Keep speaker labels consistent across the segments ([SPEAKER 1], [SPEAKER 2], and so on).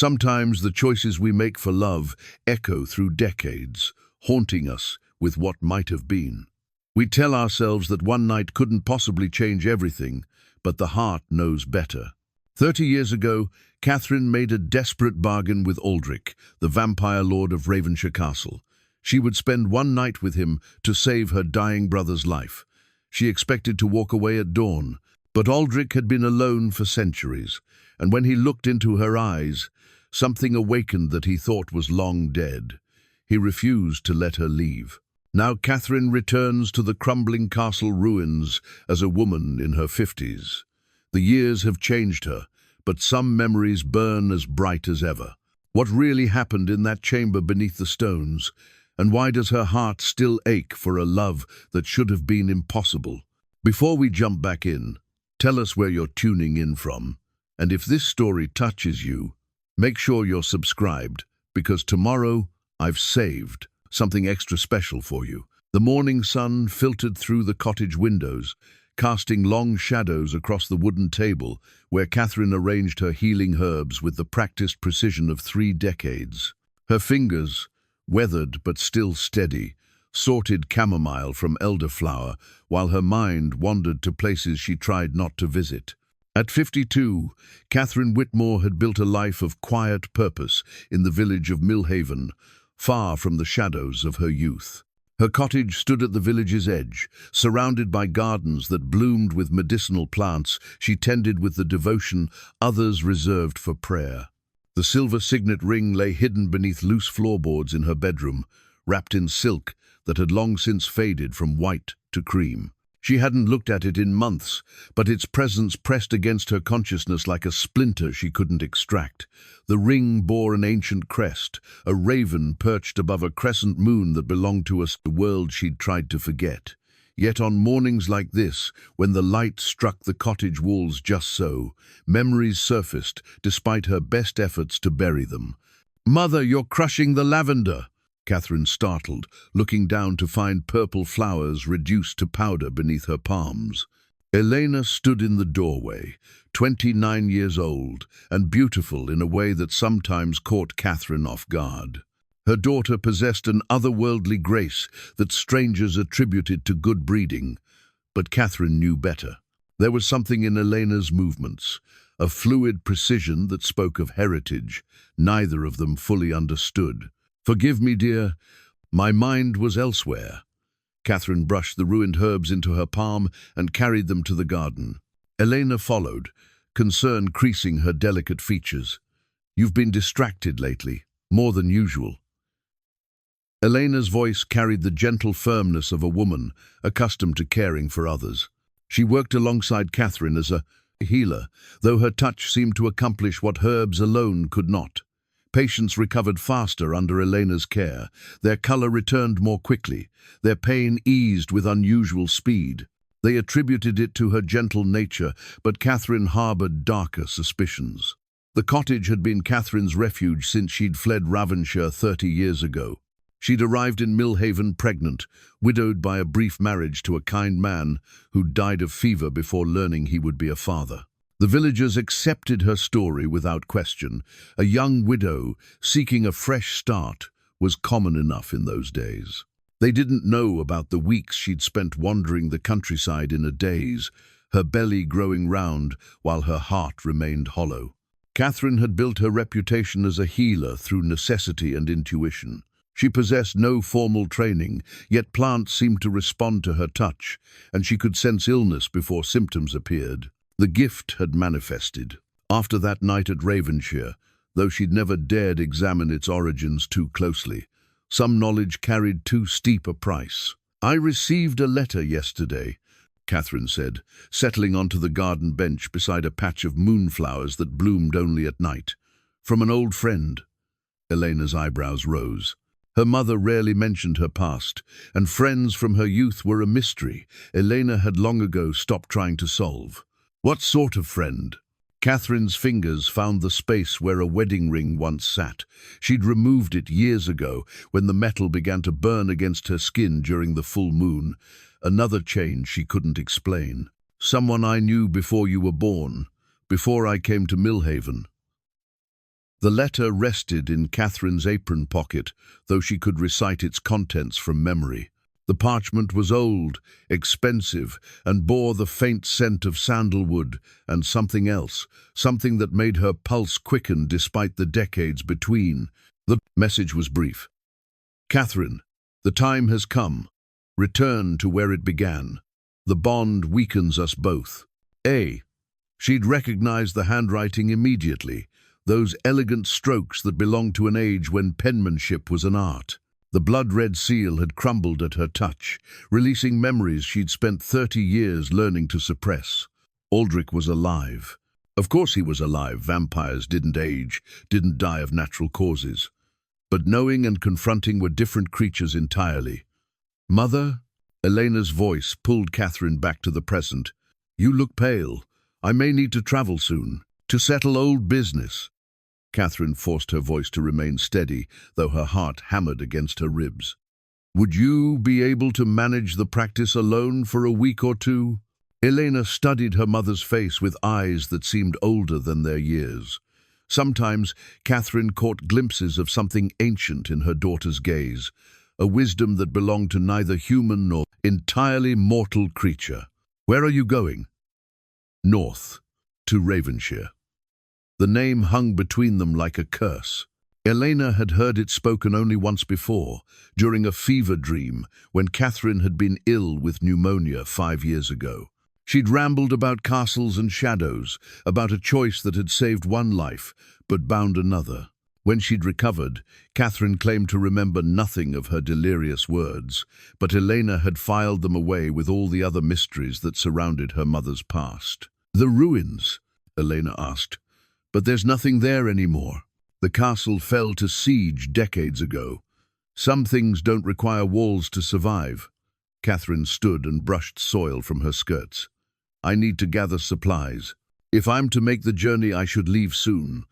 [SPEAKER 1] Sometimes the choices we make for love echo through decades, haunting us with what might have been. We tell ourselves that one night couldn't possibly change everything, but the heart knows better. 30 years ago, Catherine made a desperate bargain with Aldric, the vampire lord of Ravenshire Castle. She would spend one night with him to save her dying brother's life. She expected to walk away at dawn, but Aldric had been alone for centuries, and when he looked into her eyes, something awakened that he thought was long dead. He refused to let her leave. Now Catherine returns to the crumbling castle ruins as a woman in her 50s. The years have changed her, but some memories burn as bright as ever. What really happened in that chamber beneath the stones? And why does her heart still ache for a love that should have been impossible? Before we jump back in, tell us where you're tuning in from. And if this story touches you, make sure you're subscribed, because tomorrow I've saved something extra special for you. The morning sun filtered through the cottage windows, casting long shadows across the wooden table where Catherine arranged her healing herbs with the practiced precision of 3 decades. Her fingers, weathered but still steady, sorted chamomile from elderflower, while her mind wandered to places she tried not to visit. At 52, Catherine Whitmore had built a life of quiet purpose in the village of Millhaven, far from the shadows of her youth. Her cottage stood at the village's edge, surrounded by gardens that bloomed with medicinal plants she tended with the devotion others reserved for prayer. The silver signet ring lay hidden beneath loose floorboards in her bedroom, wrapped in silk that had long since faded from white to cream. She hadn't looked at it in months, but its presence pressed against her consciousness like a splinter she couldn't extract. The ring bore an ancient crest, a raven perched above a crescent moon that belonged to a world she'd tried to forget. Yet on mornings like this, when the light struck the cottage walls just so, memories surfaced despite her best efforts to bury them. "Mother, you're crushing the lavender!" Catherine startled, looking down to find purple flowers reduced to powder beneath her palms. Elena stood in the doorway, 29 years old, and beautiful in a way that sometimes caught Catherine off guard. Her daughter possessed an otherworldly grace that strangers attributed to good breeding, but Catherine knew better. There was something in Elena's movements, a fluid precision that spoke of heritage, neither of them fully understood. "Forgive me, dear, my mind was elsewhere." Catherine brushed the ruined herbs into her palm and carried them to the garden. Elena followed, concern creasing her delicate features. "You've been distracted lately, more than usual." Elena's voice carried the gentle firmness of a woman accustomed to caring for others. She worked alongside Catherine as a healer, though her touch seemed to accomplish what herbs alone could not. Patients recovered faster under Elena's care. Their color returned more quickly. Their pain eased with unusual speed. They attributed it to her gentle nature, but Catherine harbored darker suspicions. The cottage had been Catherine's refuge since she'd fled Ravenshire 30 years ago. She'd arrived in Millhaven pregnant, widowed by a brief marriage to a kind man who'd died of fever before learning he would be a father. The villagers accepted her story without question. A young widow seeking a fresh start was common enough in those days. They didn't know about the weeks she'd spent wandering the countryside in a daze, her belly growing round while her heart remained hollow. Catherine had built her reputation as a healer through necessity and intuition. She possessed no formal training, yet plants seemed to respond to her touch, and she could sense illness before symptoms appeared. The gift had manifested. After that night at Ravenshire, though she'd never dared examine its origins too closely, some knowledge carried too steep a price. "I received a letter yesterday," Catherine said, settling onto the garden bench beside a patch of moonflowers that bloomed only at night. "From an old friend." Elena's eyebrows rose. Her mother rarely mentioned her past, and friends from her youth were a mystery Elena had long ago stopped trying to solve. "What sort of friend?" Catherine's fingers found the space where a wedding ring once sat. She'd removed it years ago when the metal began to burn against her skin during the full moon. Another change she couldn't explain. "Someone I knew before you were born, before I came to Millhaven." The letter rested in Catherine's apron pocket, though she could recite its contents from memory. The parchment was old, expensive, and bore the faint scent of sandalwood and something else, something that made her pulse quicken despite the decades between. The message was brief. Catherine, the time has come. Return to where it began. The bond weakens us both. She'd recognized the handwriting immediately, those elegant strokes that belonged to an age when penmanship was an art. The blood-red seal had crumbled at her touch, releasing memories she'd spent 30 years learning to suppress. Aldric was alive. Of course he was alive. Vampires didn't age, didn't die of natural causes. But knowing and confronting were different creatures entirely. Mother? Elena's voice pulled Catherine back to the present. You look pale. I may need to travel soon, to settle old business. Catherine forced her voice to remain steady, though her heart hammered against her ribs. Would you be able to manage the practice alone for a week or two? Elena studied her mother's face with eyes that seemed older than their years. Sometimes Catherine caught glimpses of something ancient in her daughter's gaze, a wisdom that belonged to neither human nor entirely mortal creature. Where are you going? North, to Ravenshire. The name hung between them like a curse. Elena had heard it spoken only once before, during a fever dream, when Catherine had been ill with pneumonia 5 years ago. She'd rambled about castles and shadows, about a choice that had saved one life, but bound another. When she'd recovered, Catherine claimed to remember nothing of her delirious words, but Elena had filed them away with all the other mysteries that surrounded her mother's past. The ruins, Elena asked. But there's nothing there anymore. The castle fell to siege decades ago. Some things don't require walls to survive. Catherine stood and brushed soil from her skirts. I need to gather supplies. If I'm to make the journey, I should leave soon.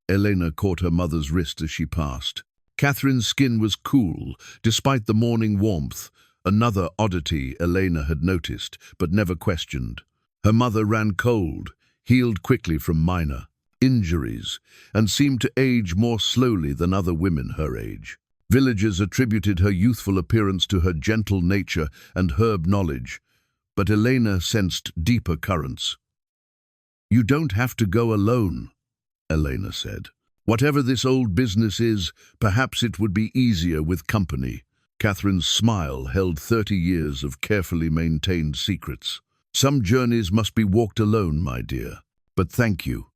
[SPEAKER 1] Elena caught her mother's wrist as she passed. Catherine's skin was cool, despite the morning warmth, another oddity Elena had noticed, but never questioned. Her mother ran cold, healed quickly from minor injuries, and seemed to age more slowly than other women her age. Villagers attributed her youthful appearance to her gentle nature and herb knowledge, but Elena sensed deeper currents. You don't have to go alone, Elena said. Whatever this old business is, perhaps it would be easier with company. Catherine's smile held 30 years of carefully maintained secrets. Some journeys must be walked alone, my dear, but thank you.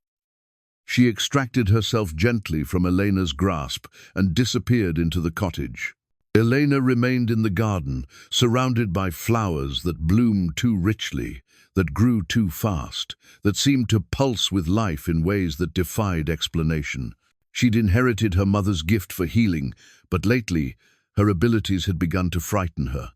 [SPEAKER 1] She extracted herself gently from Elena's grasp and disappeared into the cottage. Elena remained in the garden, surrounded by flowers that bloomed too richly, that grew too fast, that seemed to pulse with life in ways that defied explanation. She'd inherited her mother's gift for healing, but lately her abilities had begun to frighten her.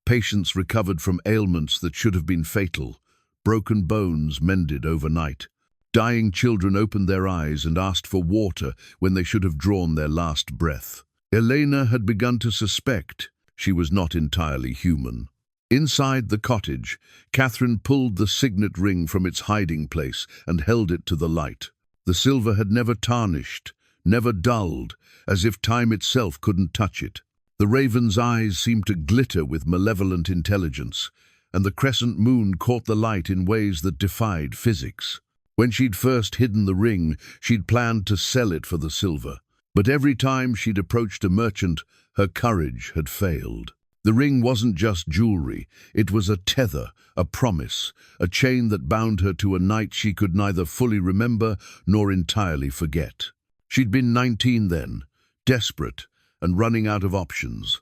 [SPEAKER 1] Patients recovered from ailments that should have been fatal, broken bones mended overnight. Dying children opened their eyes and asked for water when they should have drawn their last breath. Elena had begun to suspect she was not entirely human. Inside the cottage, Catherine pulled the signet ring from its hiding place and held it to the light. The silver had never tarnished, never dulled, as if time itself couldn't touch it. The raven's eyes seemed to glitter with malevolent intelligence, and the crescent moon caught the light in ways that defied physics. When she'd first hidden the ring, she'd planned to sell it for the silver. But every time she'd approached a merchant, her courage had failed. The ring wasn't just jewelry, it was a tether, a promise, a chain that bound her to a night she could neither fully remember nor entirely forget. She'd been 19 then, desperate and running out of options.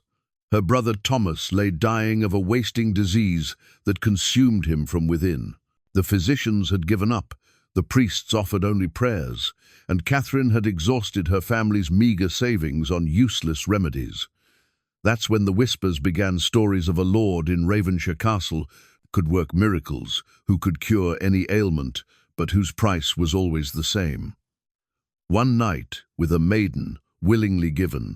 [SPEAKER 1] Her brother Thomas lay dying of a wasting disease that consumed him from within. The physicians had given up. The priests offered only prayers, and Catherine had exhausted her family's meager savings on useless remedies. That's when the whispers began, stories of a lord in Ravenshire Castle could work miracles, who could cure any ailment, but whose price was always the same. One night, with a maiden willingly given,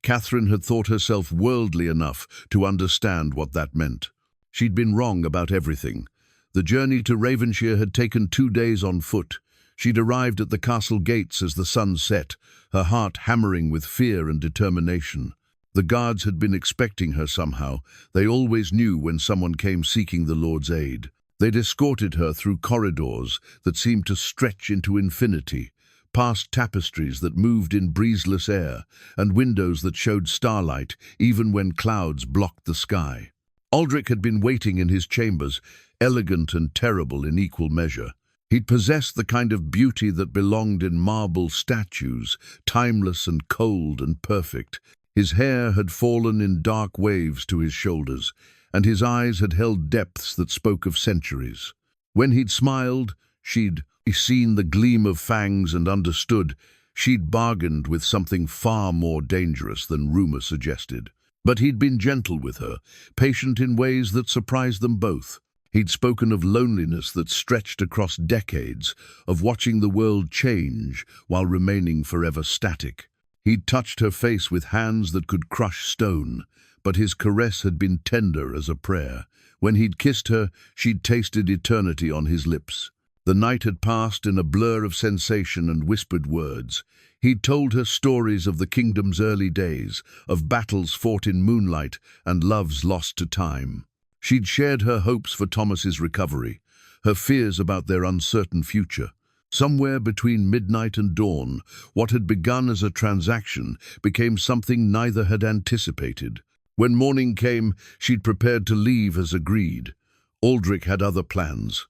[SPEAKER 1] Catherine had thought herself worldly enough to understand what that meant. She'd been wrong about everything. The journey to Ravenshire had taken 2 days on foot. She'd arrived at the castle gates as the sun set, her heart hammering with fear and determination. The guards had been expecting her somehow. They always knew when someone came seeking the Lord's aid. They'd escorted her through corridors that seemed to stretch into infinity, past tapestries that moved in breezeless air, and windows that showed starlight even when clouds blocked the sky. Aldric had been waiting in his chambers, elegant and terrible in equal measure. He'd possessed the kind of beauty that belonged in marble statues, timeless and cold and perfect. His hair had fallen in dark waves to his shoulders, and his eyes had held depths that spoke of centuries. When he'd smiled, she'd seen the gleam of fangs and understood she'd bargained with something far more dangerous than rumor suggested. But he'd been gentle with her, patient in ways that surprised them both. He'd spoken of loneliness that stretched across decades, of watching the world change while remaining forever static. He'd touched her face with hands that could crush stone, but his caress had been tender as a prayer. When he'd kissed her, she'd tasted eternity on his lips. The night had passed in a blur of sensation and whispered words. He'd told her stories of the kingdom's early days, of battles fought in moonlight and loves lost to time. She'd shared her hopes for Thomas's recovery, her fears about their uncertain future. Somewhere between midnight and dawn, what had begun as a transaction became something neither had anticipated. When morning came, she'd prepared to leave as agreed. Aldric had other plans.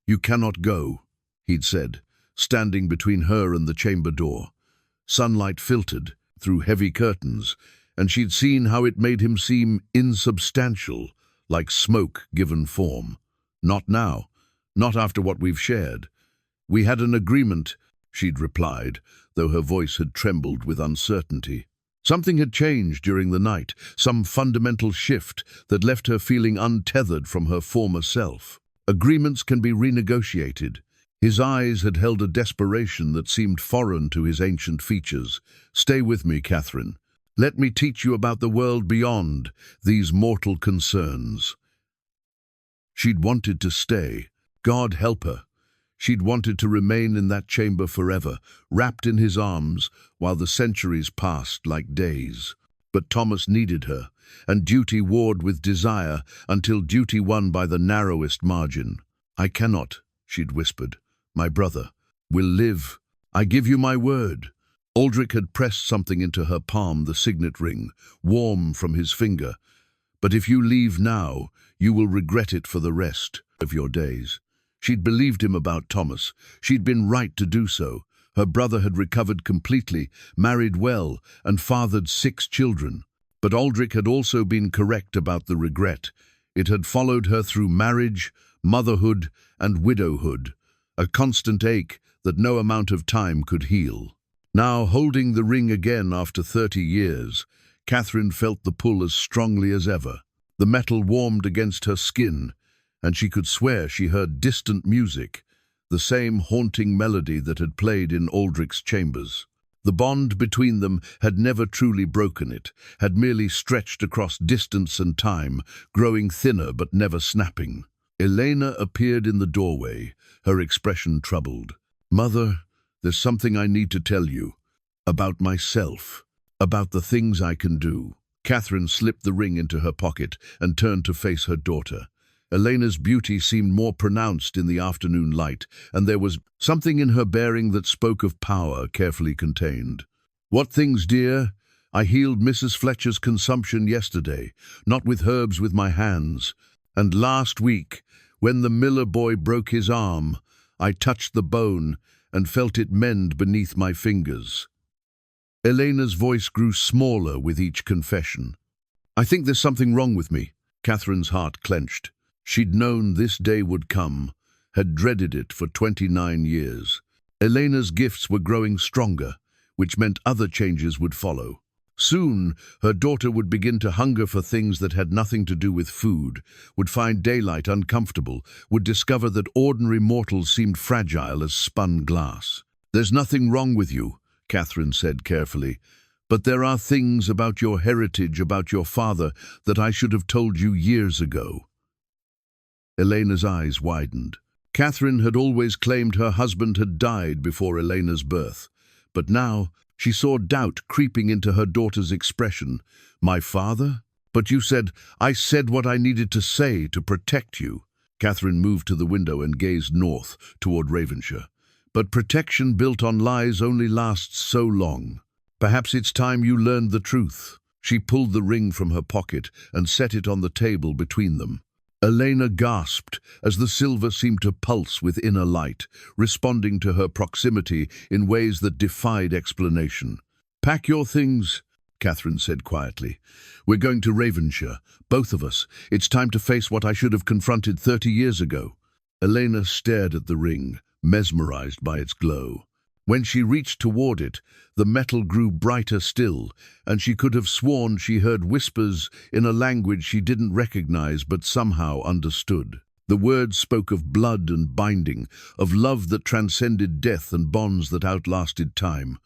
[SPEAKER 1] "You cannot go," he'd said, standing between her and the chamber door. Sunlight filtered through heavy curtains, and she'd seen how it made him seem insubstantial, like smoke given form. "Not now, not after what we've shared. We had an agreement," she'd replied, though her voice had trembled with uncertainty. Something had changed during the night, some fundamental shift that left her feeling untethered from her former self. Agreements can be renegotiated. His eyes had held a desperation that seemed foreign to his ancient features. "Stay with me, Catherine. Let me teach you about the world beyond these mortal concerns." She'd wanted to stay. God help her. She'd wanted to remain in that chamber forever, wrapped in his arms, while the centuries passed like days. But Thomas needed her, and duty warred with desire until duty won by the narrowest margin. "I cannot," she'd whispered. "My brother will live. I give you my word." Aldric had pressed something into her palm, the signet ring, warm from his finger. "But if you leave now, you will regret it for the rest of your days." She'd believed him about Thomas. She'd been right to do so. Her brother had recovered completely, married well, and fathered 6 children. But Aldric had also been correct about the regret. It had followed her through marriage, motherhood, and widowhood, a constant ache that no amount of time could heal. Now, holding the ring again after 30 years, Catherine felt the pull as strongly as ever. The metal warmed against her skin, and she could swear she heard distant music, the same haunting melody that had played in Aldric's chambers. The bond between them had never truly broken it, had merely stretched across distance and time, growing thinner but never snapping. Elena appeared in the doorway, her expression troubled. "Mother, there's something I need to tell you. About myself. About the things I can do." Catherine slipped the ring into her pocket and turned to face her daughter. Elena's beauty seemed more pronounced in the afternoon light, and there was something in her bearing that spoke of power carefully contained. "What things, dear? I healed Mrs. Fletcher's consumption yesterday, not with herbs with my hands. And last week, when the miller boy broke his arm, I touched the bone and felt it mend beneath my fingers." Elena's voice grew smaller with each confession. "I think there's something wrong with me." Catherine's heart clenched. She'd known this day would come, had dreaded it for 29 years. Elena's gifts were growing stronger, which meant other changes would follow. Soon, her daughter would begin to hunger for things that had nothing to do with food, would find daylight uncomfortable, would discover that ordinary mortals seemed fragile as spun glass. "There's nothing wrong with you," Catherine said carefully, "but there are things about your heritage, about your father, that I should have told you years ago." Elena's eyes widened. Catherine had always claimed her husband had died before Elena's birth, but now she saw doubt creeping into her daughter's expression. "My father? But you said—" "I said what I needed to say to protect you." Catherine moved to the window and gazed north toward Ravenshire. "But protection built on lies only lasts so long. Perhaps it's time you learned the truth." She pulled the ring from her pocket and set it on the table between them. Elena gasped as the silver seemed to pulse with inner light, responding to her proximity in ways that defied explanation. "Pack your things," Catherine said quietly. "We're going to Ravenshire, both of us. It's time to face what I should have confronted 30 years ago." Elena stared at the ring, mesmerized by its glow. When she reached toward it, the metal grew brighter still, and she could have sworn she heard whispers in a language she didn't recognize but somehow understood. The words spoke of blood and binding, of love that transcended death and bonds that outlasted time.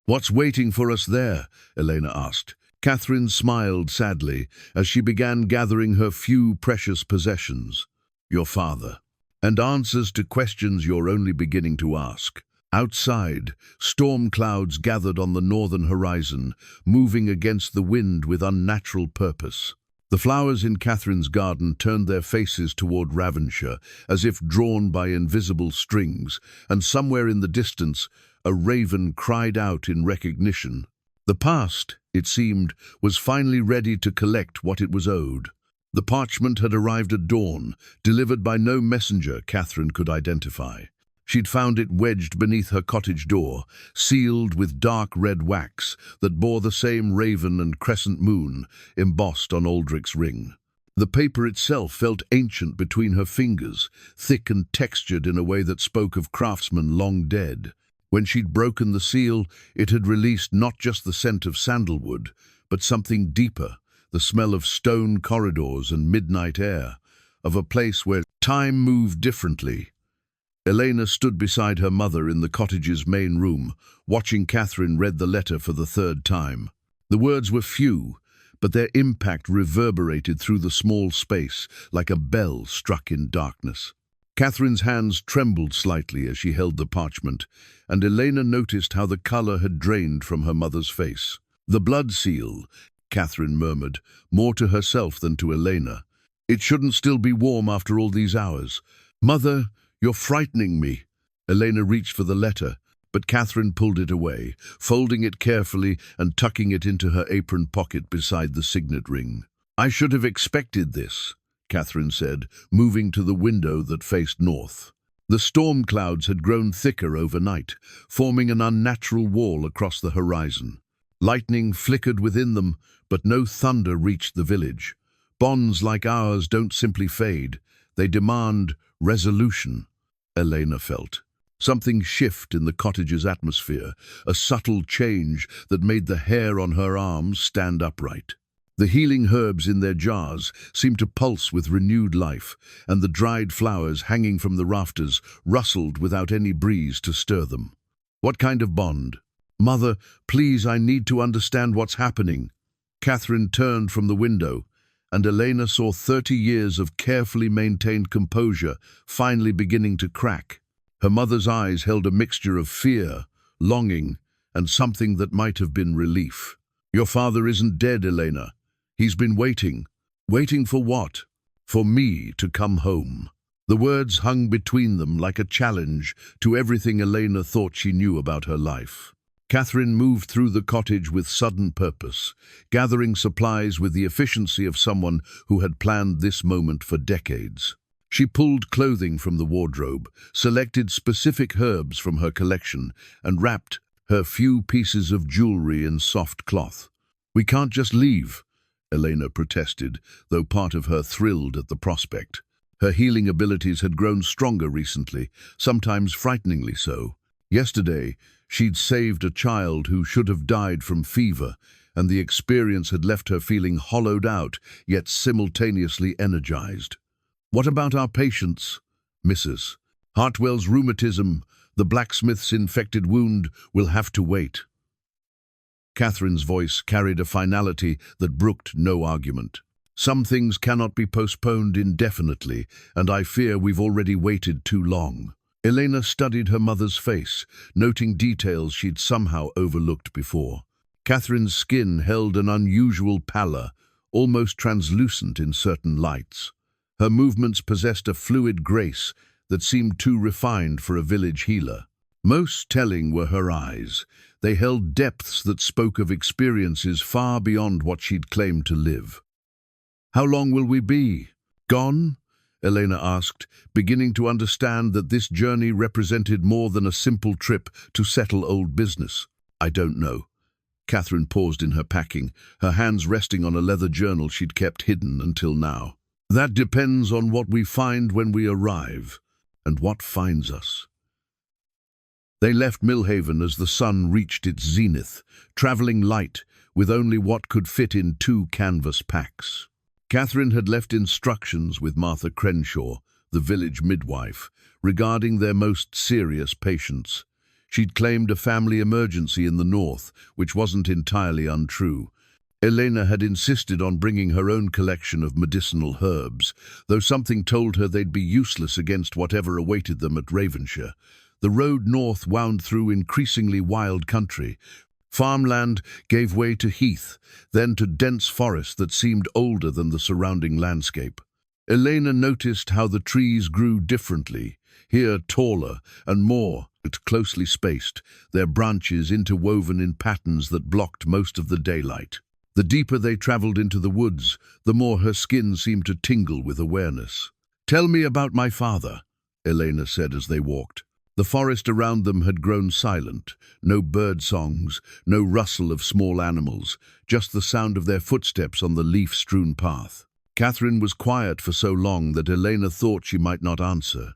[SPEAKER 1] "What's waiting for us there?" Elena asked. Catherine smiled sadly as she began gathering her few precious possessions. "Your father. And answers to questions you're only beginning to ask." Outside, storm clouds gathered on the northern horizon, moving against the wind with unnatural purpose. The flowers in Catherine's garden turned their faces toward Ravenshire, as if drawn by invisible strings, and somewhere in the distance, a raven cried out in recognition. The past, it seemed, was finally ready to collect what it was owed. The parchment had arrived at dawn, delivered by no messenger Catherine could identify. She'd found it wedged beneath her cottage door, sealed with dark red wax that bore the same raven and crescent moon embossed on Aldric's ring. The paper itself felt ancient between her fingers, thick and textured in a way that spoke of craftsmen long dead. When she'd broken the seal, it had released not just the scent of sandalwood, but something deeper, the smell of stone corridors and midnight air, of a place where time moved differently. Elena stood beside her mother in the cottage's main room, watching Catherine read the letter for the third time. The words were few, but their impact reverberated through the small space like a bell struck in darkness. Catherine's hands trembled slightly as she held the parchment, and Elena noticed how the color had drained from her mother's face. "The blood seal," Catherine murmured, more to herself than to Elena. "It shouldn't still be warm after all these hours." "Mother, you're frightening me." Elena reached for the letter, but Catherine pulled it away, folding it carefully and tucking it into her apron pocket beside the signet ring. "I should have expected this," Catherine said, moving to the window that faced north. The storm clouds had grown thicker overnight, forming an unnatural wall across the horizon. Lightning flickered within them, but no thunder reached the village. Bonds like ours don't simply fade. They demand resolution. Elena felt something shift in the cottage's atmosphere, a subtle change that made the hair on her arms stand upright. The healing herbs in their jars seemed to pulse with renewed life, and the dried flowers hanging from the rafters rustled without any breeze to stir them. "What kind of bond?" "Mother, please, I need to understand what's happening." Catherine turned from the window, and Elena saw 30 years of carefully maintained composure finally beginning to crack. Her mother's eyes held a mixture of fear, longing, and something that might have been relief. "Your father isn't dead, Elena. He's been waiting." "Waiting for what?" "For me to come home." The words hung between them like a challenge to everything Elena thought she knew about her life. Catherine moved through the cottage with sudden purpose, gathering supplies with the efficiency of someone who had planned this moment for decades. She pulled clothing from the wardrobe, selected specific herbs from her collection, and wrapped her few pieces of jewelry in soft cloth. "We can't just leave," Elena protested, though part of her thrilled at the prospect. Her healing abilities had grown stronger recently, sometimes frighteningly so. Yesterday, she'd saved a child who should have died from fever, and the experience had left her feeling hollowed out, yet simultaneously energized. "What about our patients, Mrs. Hartwell's rheumatism, the blacksmith's infected wound, will have to wait." Catherine's voice carried a finality that brooked no argument. Some things cannot be postponed indefinitely, and I fear we've already waited too long. Elena studied her mother's face, noting details she'd somehow overlooked before. Catherine's skin held an unusual pallor, almost translucent in certain lights. Her movements possessed a fluid grace that seemed too refined for a village healer. Most telling were her eyes. They held depths that spoke of experiences far beyond what she'd claimed to live. "How long will we be? Gone?" Elena asked, beginning to understand that this journey represented more than a simple trip to settle old business. "I don't know." Catherine paused in her packing, her hands resting on a leather journal she'd kept hidden until now. "That depends on what we find when we arrive, and what finds us." They left Millhaven as the sun reached its zenith, travelling light, with only what could fit in 2 canvas packs. Catherine had left instructions with Martha Crenshaw, the village midwife, regarding their most serious patients. She'd claimed a family emergency in the north, which wasn't entirely untrue. Elena had insisted on bringing her own collection of medicinal herbs, though something told her they'd be useless against whatever awaited them at Ravenshire. The road north wound through increasingly wild country. Farmland gave way to heath, then to dense forest that seemed older than the surrounding landscape. Elena noticed how the trees grew differently, here taller and more closely spaced, their branches interwoven in patterns that blocked most of the daylight. The deeper they traveled into the woods, the more her skin seemed to tingle with awareness. "Tell me about my father," Elena said as they walked. The forest around them had grown silent, no bird songs, no rustle of small animals, just the sound of their footsteps on the leaf-strewn path. Catherine was quiet for so long that Elena thought she might not answer.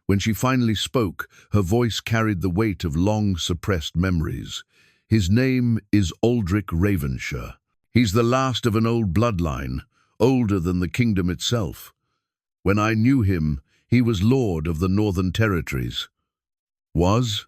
[SPEAKER 1] When she finally spoke, her voice carried the weight of long-suppressed memories. "His name is Aldric Ravenshire. He's the last of an old bloodline, older than the kingdom itself. When I knew him, he was lord of the Northern Territories." "Was?"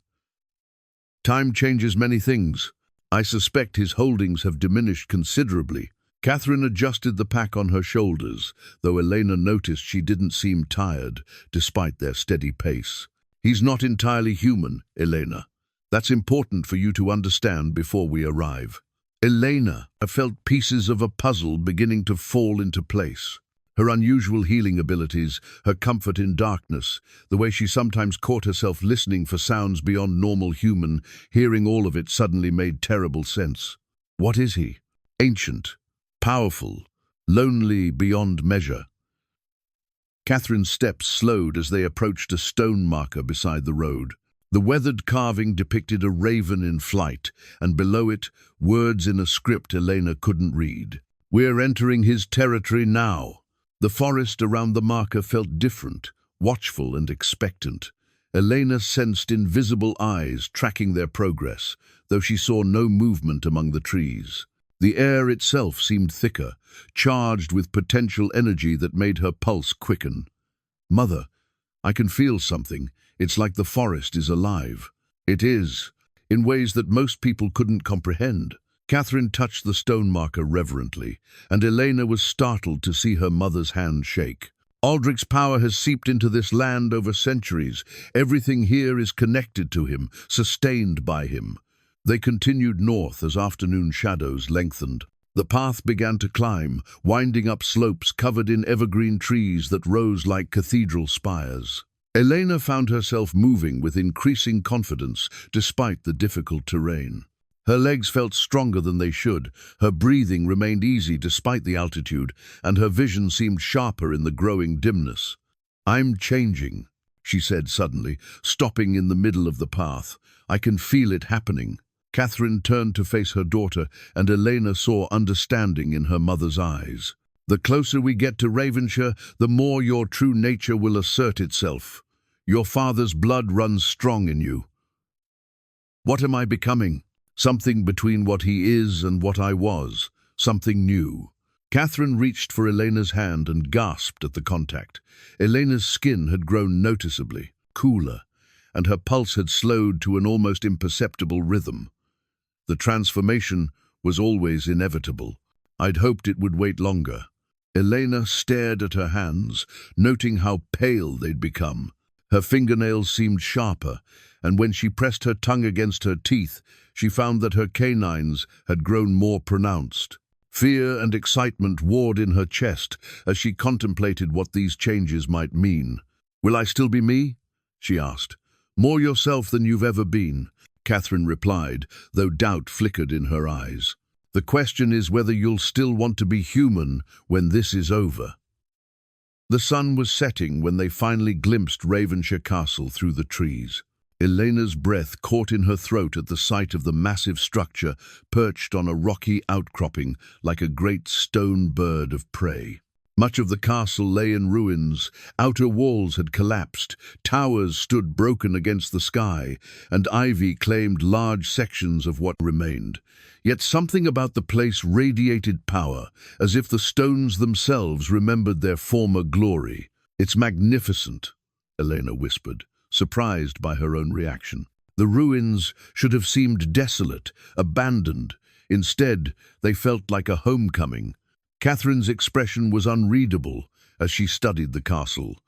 [SPEAKER 1] "Time changes many things. I suspect his holdings have diminished considerably." Catherine adjusted the pack on her shoulders, though Elena noticed she didn't seem tired, despite their steady pace. "He's not entirely human, Elena. That's important for you to understand before we arrive." Elena felt pieces of a puzzle beginning to fall into place. Her unusual healing abilities, her comfort in darkness, the way she sometimes caught herself listening for sounds beyond normal human, hearing all of it suddenly made terrible sense. What is he? Ancient, powerful, lonely beyond measure. Catherine's steps slowed as they approached a stone marker beside the road. The weathered carving depicted a raven in flight, and below it, words in a script Elena couldn't read. "We're entering his territory now." The forest around the marker felt different, watchful and expectant. Elena sensed invisible eyes tracking their progress, though she saw no movement among the trees. The air itself seemed thicker, charged with potential energy that made her pulse quicken. "Mother, I can feel something. It's like the forest is alive." "It is, in ways that most people couldn't comprehend." Catherine touched the stone marker reverently, and Elena was startled to see her mother's hand shake. "Aldric's power has seeped into this land over centuries. Everything here is connected to him, sustained by him." They continued north as afternoon shadows lengthened. The path began to climb, winding up slopes covered in evergreen trees that rose like cathedral spires. Elena found herself moving with increasing confidence despite the difficult terrain. Her legs felt stronger than they should, her breathing remained easy despite the altitude, and her vision seemed sharper in the growing dimness. "I'm changing," she said suddenly, stopping in the middle of the path. "I can feel it happening." Catherine turned to face her daughter, and Elena saw understanding in her mother's eyes. "The closer we get to Ravenshire, the more your true nature will assert itself. Your father's blood runs strong in you." "What am I becoming?" "Something between what he is and what I was. Something new." Catherine reached for Elena's hand and gasped at the contact. Elena's skin had grown noticeably cooler, and her pulse had slowed to an almost imperceptible rhythm. The transformation was always inevitable. I'd hoped it would wait longer. Elena stared at her hands, noting how pale they'd become. Her fingernails seemed sharper, and when she pressed her tongue against her teeth, she found that her canines had grown more pronounced. Fear and excitement warred in her chest as she contemplated what these changes might mean. "Will I still be me?" she asked. "More yourself than you've ever been," Catherine replied, though doubt flickered in her eyes. "The question is whether you'll still want to be human when this is over." The sun was setting when they finally glimpsed Ravenshire Castle through the trees. Elena's breath caught in her throat at the sight of the massive structure perched on a rocky outcropping like a great stone bird of prey. Much of the castle lay in ruins, outer walls had collapsed, towers stood broken against the sky, and ivy claimed large sections of what remained. Yet something about the place radiated power, as if the stones themselves remembered their former glory. "It's magnificent," Elena whispered, surprised by her own reaction. The ruins should have seemed desolate, abandoned. Instead, they felt like a homecoming. Catherine's expression was unreadable as she studied the castle.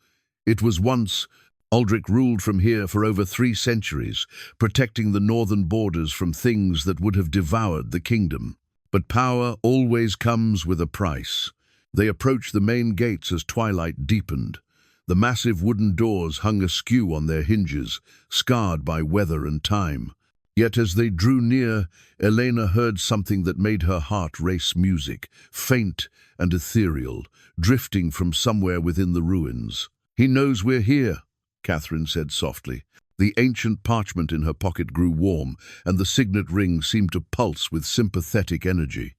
[SPEAKER 1] It was once. Aldric ruled from here for over 3 centuries, protecting the northern borders from things that would have devoured the kingdom. But power always comes with a price. They approached the main gates as twilight deepened. The massive wooden doors hung askew on their hinges, scarred by weather and time. Yet as they drew near, Elena heard something that made her heart race music, faint and ethereal, drifting from somewhere within the ruins. "He knows we're here," Catherine said softly. The ancient parchment in her pocket grew warm, and the signet ring seemed to pulse with sympathetic energy.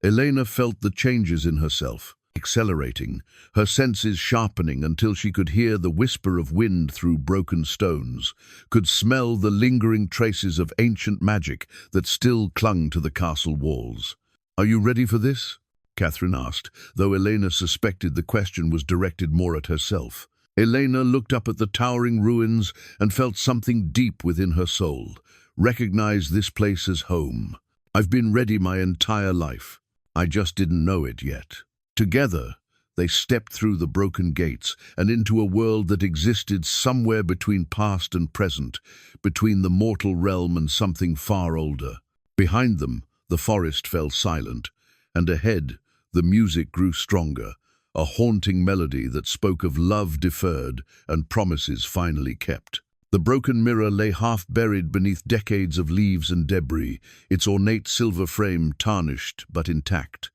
[SPEAKER 1] Elena felt the changes in herself, accelerating, her senses sharpening until she could hear the whisper of wind through broken stones, could smell the lingering traces of ancient magic that still clung to the castle walls. "Are you ready for this?" Catherine asked, though Elena suspected the question was directed more at herself. Elena looked up at the towering ruins and felt something deep within her soul, recognized this place as home. "I've been ready my entire life. I just didn't know it yet." Together, they stepped through the broken gates and into a world that existed somewhere between past and present, between the mortal realm and something far older. Behind them, the forest fell silent, and ahead, the music grew stronger, a haunting melody that spoke of love deferred and promises finally kept. The broken mirror lay half-buried beneath decades of leaves and debris, its ornate silver frame tarnished but intact.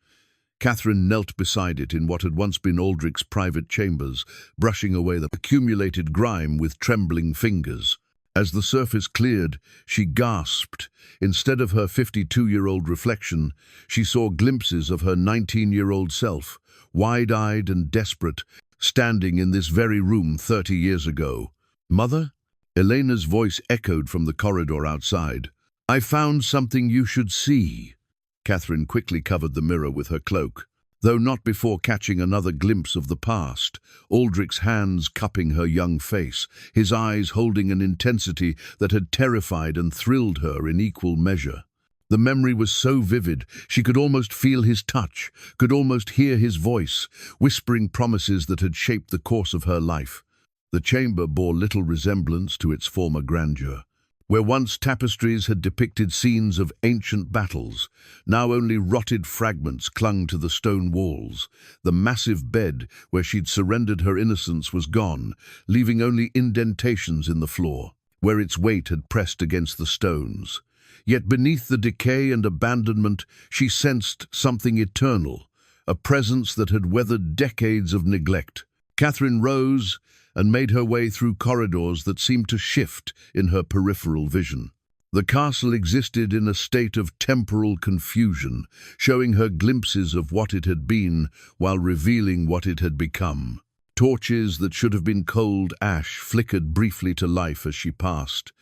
[SPEAKER 1] Catherine knelt beside it in what had once been Aldric's private chambers, brushing away the accumulated grime with trembling fingers. As the surface cleared, she gasped. Instead of her 52-year-old reflection, she saw glimpses of her 19-year-old self, wide-eyed and desperate, standing in this very room 30 years ago. "Mother?" Elena's voice echoed from the corridor outside. "I found something you should see." Catherine quickly covered the mirror with her cloak, though not before catching another glimpse of the past, Aldric's hands cupping her young face, his eyes holding an intensity that had terrified and thrilled her in equal measure. The memory was so vivid, she could almost feel his touch, could almost hear his voice, whispering promises that had shaped the course of her life. The chamber bore little resemblance to its former grandeur. Where once tapestries had depicted scenes of ancient battles, now only rotted fragments clung to the stone walls. The massive bed where she'd surrendered her innocence was gone, leaving only indentations in the floor, where its weight had pressed against the stones. Yet beneath the decay and abandonment, she sensed something eternal, a presence that had weathered decades of neglect. Catherine rose and made her way through corridors that seemed to shift in her peripheral vision. The castle existed in a state of temporal confusion, showing her glimpses of what it had been while revealing what it had become. Torches that should have been cold ash flickered briefly to life as she passed,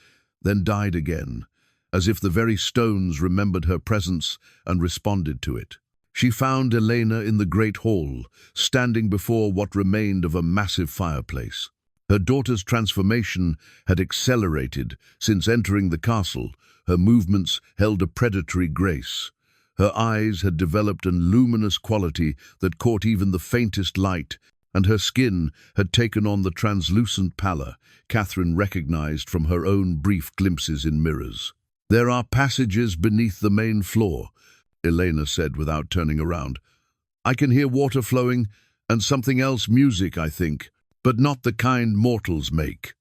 [SPEAKER 1] then died again, as if the very stones remembered her presence and responded to it. She found Elena in the great hall, standing before what remained of a massive fireplace. Her daughter's transformation had accelerated since entering the castle. Her movements held a predatory grace. Her eyes had developed a luminous quality that caught even the faintest light, and her skin had taken on the translucent pallor Catherine recognized from her own brief glimpses in mirrors. "There are passages beneath the main floor," Elena said without turning around. "I can hear water flowing and something else, music, I think, but not the kind mortals make."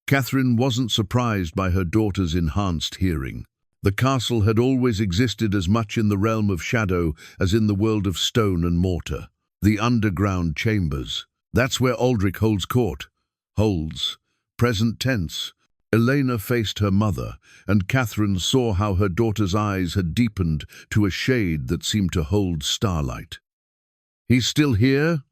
[SPEAKER 1] Catherine wasn't surprised by her daughter's enhanced hearing. The castle had always existed as much in the realm of shadow as in the world of stone and mortar. The underground chambers. That's where Aldric holds court. Holds. Present tense. Elena faced her mother, and Catherine saw how her daughter's eyes had deepened to a shade that seemed to hold starlight. "He's still here?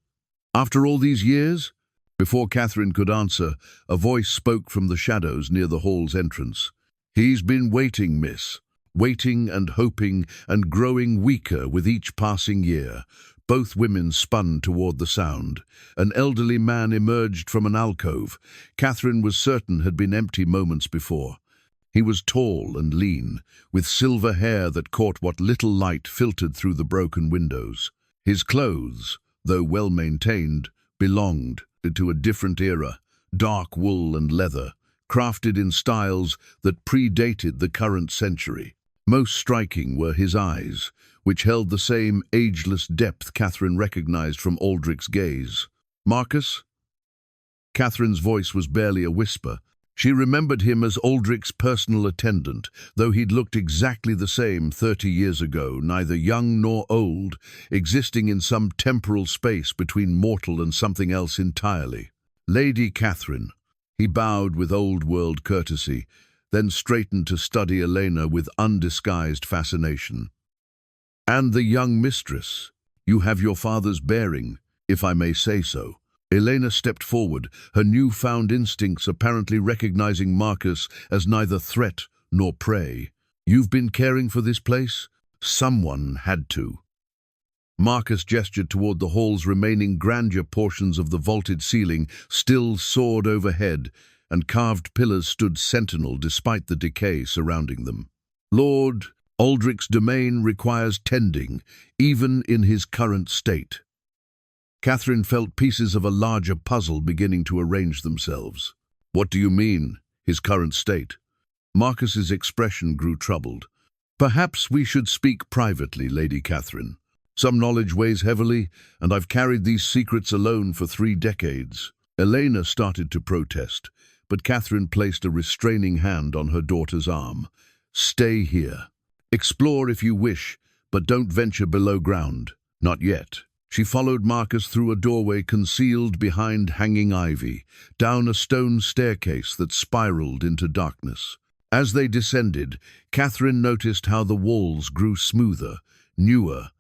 [SPEAKER 1] After all these years?" Before Catherine could answer, a voice spoke from the shadows near the hall's entrance. "He's been waiting, miss. Waiting and hoping and growing weaker with each passing year." Both women spun toward the sound. An elderly man emerged from an alcove Catherine was certain had been empty moments before. He was tall and lean, with silver hair that caught what little light filtered through the broken windows. His clothes, though well-maintained, belonged to a different era, dark wool and leather, crafted in styles that predated the current century. Most striking were his eyes, which held the same ageless depth Catherine recognized from Aldric's gaze. "Marcus?" Catherine's voice was barely a whisper. She remembered him as Aldric's personal attendant, though he'd looked exactly the same 30 years ago, neither young nor old, existing in some temporal space between mortal and something else entirely. "Lady Catherine." He bowed with old-world courtesy, then straightened to study Elena with undisguised fascination. "And the young mistress. You have your father's bearing, if I may say so." Elena stepped forward, her newfound instincts apparently recognizing Marcus as neither threat nor prey. "You've been caring for this place? Someone had to." Marcus gestured toward the hall's remaining grandeur. Portions of the vaulted ceiling still soared overhead, and carved pillars stood sentinel despite the decay surrounding them. "Lord, Aldric's domain requires tending, even in his current state." Catherine felt pieces of a larger puzzle beginning to arrange themselves. "What do you mean, his current state?" Marcus's expression grew troubled. "Perhaps we should speak privately, Lady Catherine. Some knowledge weighs heavily, and I've carried these secrets alone for 3 decades. Elena started to protest, but Catherine placed a restraining hand on her daughter's arm. "Stay here. Explore if you wish, but don't venture below ground. Not yet." She followed Marcus through a doorway concealed behind hanging ivy, down a stone staircase that spiraled into darkness. As they descended, Catherine noticed how the walls grew smoother, newer,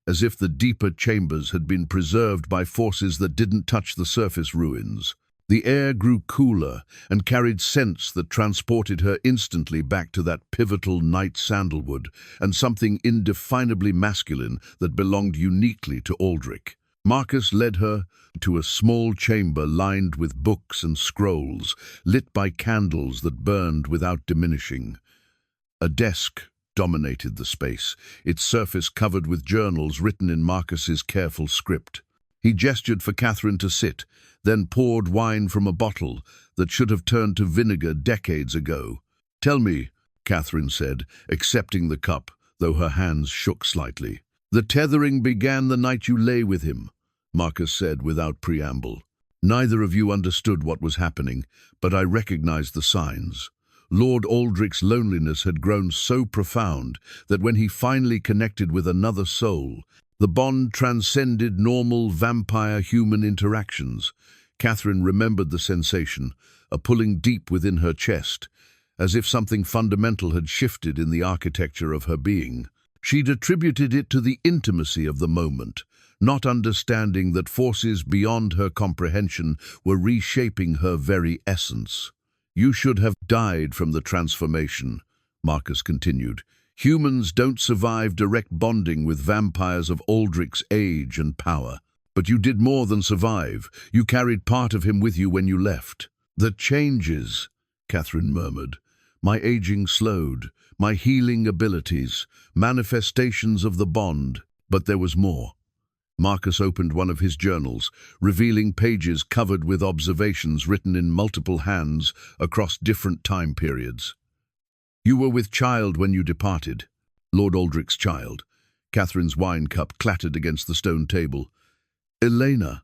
[SPEAKER 1] as if the deeper chambers had been preserved by forces that didn't touch the surface ruins. The air grew cooler and carried scents that transported her instantly back to that pivotal night sandalwood and something indefinably masculine that belonged uniquely to Aldric. Marcus led her to a small chamber lined with books and scrolls, lit by candles that burned without diminishing. A desk dominated the space, its surface covered with journals written in Marcus's careful script. He gestured for Catherine to sit, then poured wine from a bottle that should have turned to vinegar decades ago. "Tell me," Catherine said, accepting the cup, though her hands shook slightly. "The tethering began the night you lay with him," Marcus said without preamble. "Neither of you understood what was happening, but I recognized the signs. Lord Aldric's loneliness had grown so profound that when he finally connected with another soul, the bond transcended normal vampire-human interactions." Catherine remembered the sensation, a pulling deep within her chest, as if something fundamental had shifted in the architecture of her being. She'd attributed it to the intimacy of the moment, not understanding that forces beyond her comprehension were reshaping her very essence. "You should have died from the transformation," Marcus continued. "Humans don't survive direct bonding with vampires of Aldric's age and power. But you did more than survive. You carried part of him with you when you left." "The changes," Catherine murmured. "My aging slowed. my healing abilities, manifestations of the bond. But there was more. Marcus opened one of his journals, revealing pages covered with observations written in multiple hands across different time periods. You were with child when you departed. Lord Aldric's child. Catherine's wine cup clattered against the stone table. Elena.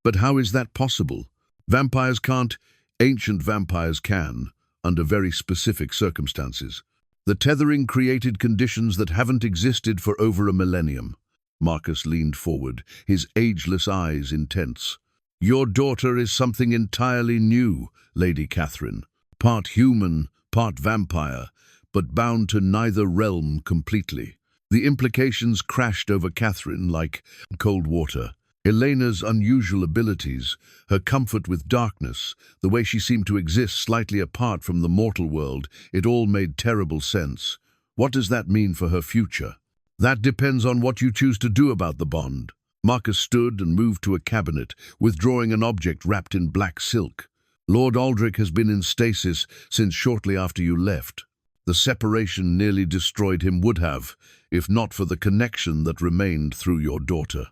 [SPEAKER 1] But how is that possible? Vampires can't. Ancient vampires can, under very specific circumstances. The tethering created conditions that haven't existed for over a millennium. Marcus leaned forward, his ageless eyes intense. Your daughter is something entirely new, Lady Catherine. Part human, part vampire, but bound to neither realm completely. The implications crashed over Catherine like cold water. Elena's unusual abilities, her comfort with darkness, the way she seemed to exist slightly apart from the mortal world, it all made terrible sense. What does that mean for her future? That depends on what you choose to do about the bond. Marcus stood and moved to a cabinet, withdrawing an object wrapped in black silk. Lord Aldric has been in stasis since shortly after you left. The separation nearly destroyed him would have, if not for the connection that remained through your daughter.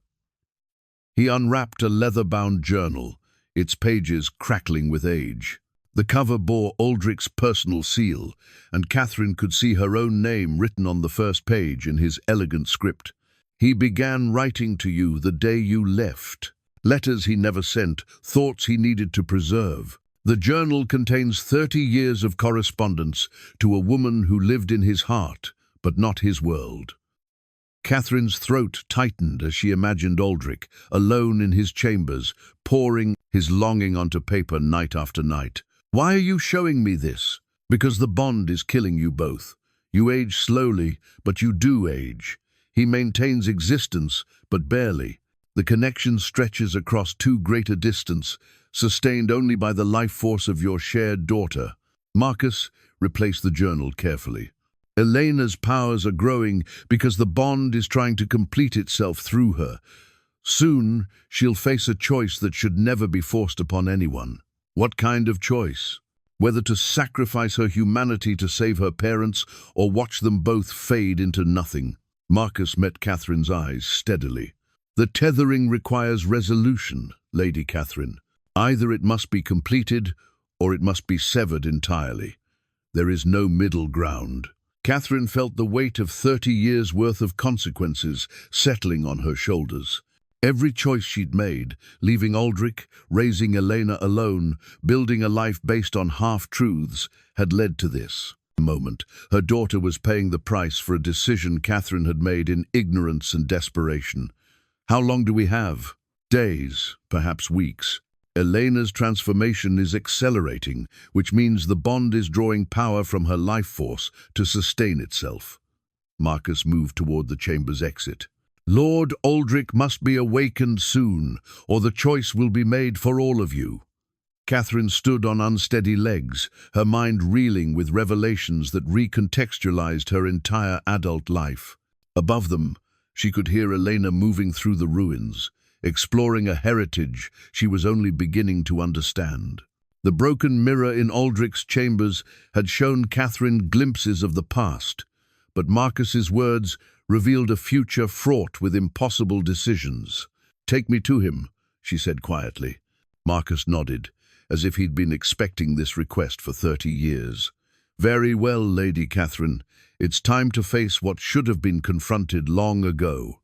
[SPEAKER 1] He unwrapped a leather-bound journal, its pages crackling with age. The cover bore Aldric's personal seal, and Catherine could see her own name written on the first page in his elegant script. He began writing to you the day you left. Letters he never sent, thoughts he needed to preserve. The journal contains 30 years of correspondence to a woman who lived in his heart, but not his world. Catherine's throat tightened as she imagined Aldric, alone in his chambers, pouring his longing onto paper night after night. Why are you showing me this? Because the bond is killing you both. You age slowly, but you do age. He maintains existence, but barely. The connection stretches across too great a distance, sustained only by the life force of your shared daughter. Marcus replaced the journal carefully. Elena's powers are growing because the bond is trying to complete itself through her. Soon, she'll face a choice that should never be forced upon anyone. What kind of choice? Whether to sacrifice her humanity to save her parents or watch them both fade into nothing. Marcus met Catherine's eyes steadily. The tethering requires resolution, Lady Catherine. Either it must be completed or it must be severed entirely. There is no middle ground. Catherine felt the weight of 30 years' worth of consequences settling on her shoulders. Every choice she'd made, leaving Aldric, raising Elena alone, building a life based on half-truths, had led to this moment. Her daughter was paying the price for a decision Catherine had made in ignorance and desperation. How long do we have? Days, perhaps weeks. Elena's transformation is accelerating, which means the bond is drawing power from her life force to sustain itself. Marcus moved toward the chamber's exit. Lord Aldric must be awakened soon, or the choice will be made for all of you. Catherine stood on unsteady legs, her mind reeling with revelations that recontextualized her entire adult life. Above them, she could hear Elena moving through the ruins, exploring a heritage she was only beginning to understand. The broken mirror in Aldric's chambers had shown Catherine glimpses of the past, but Marcus's words revealed a future fraught with impossible decisions. Take me to him, she said quietly. Marcus nodded, as if he'd been expecting this request for 30 years. Very well, Lady Catherine. It's time to face what should have been confronted long ago.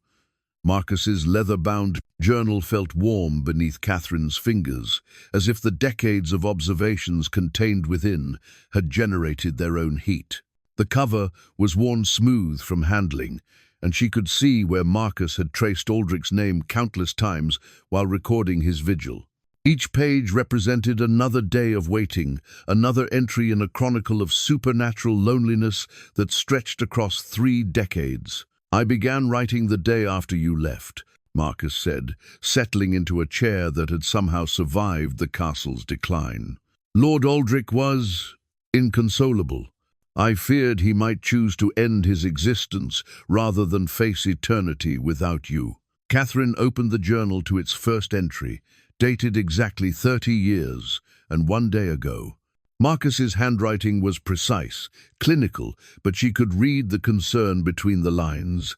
[SPEAKER 1] Marcus's leather-bound journal felt warm beneath Catherine's fingers, as if the decades of observations contained within had generated their own heat. The cover was worn smooth from handling, and she could see where Marcus had traced Aldric's name countless times while recording his vigil. Each page represented another day of waiting, another entry in a chronicle of supernatural loneliness that stretched across 3 decades. I began writing the day after you left, Marcus said, settling into a chair that had somehow survived the castle's decline. Lord Aldric was inconsolable. I feared he might choose to end his existence rather than face eternity without you. Catherine opened the journal to its first entry, dated exactly 30 years and 1 day ago. Marcus's handwriting was precise, clinical, but she could read the concern between the lines.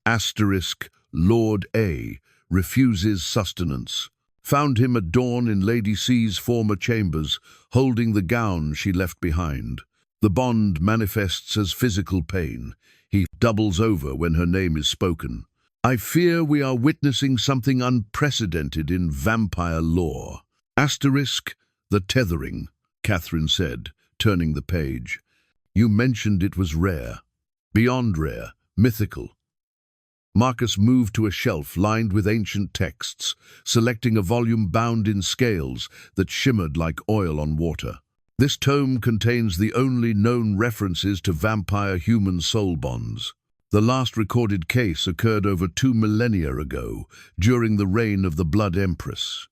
[SPEAKER 1] Asterisk, Lord A. refuses sustenance. Found him at dawn in Lady C's former chambers, holding the gown she left behind. The bond manifests as physical pain. He doubles over when her name is spoken. I fear we are witnessing something unprecedented in vampire lore. Asterisk, the tethering, Catherine said, turning the page. You mentioned it was rare. Beyond rare, mythical. Marcus moved to a shelf lined with ancient texts, selecting a volume bound in scales that shimmered like oil on water. This tome contains the only known references to vampire-human soul bonds. The last recorded case occurred over 2 millennia ago, during the reign of the Blood Empress.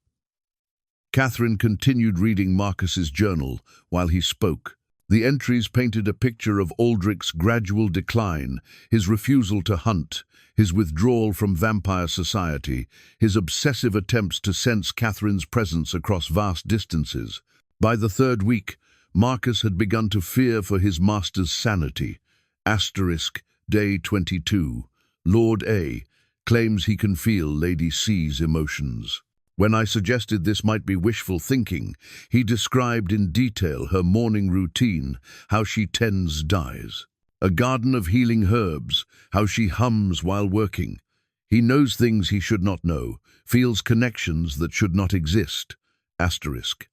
[SPEAKER 1] Catherine continued reading Marcus's journal while he spoke. The entries painted a picture of Aldric's gradual decline, his refusal to hunt, his withdrawal from vampire society, his obsessive attempts to sense Catherine's presence across vast distances. By the 3rd week, Marcus had begun to fear for his master's sanity. Asterisk, day 22. Lord A. claims he can feel Lady C's emotions. When I suggested this might be wishful thinking, he described in detail her morning routine, how she tends dyes. A garden of healing herbs, how she hums while working. He knows things he should not know, feels connections that should not exist. Asterisk.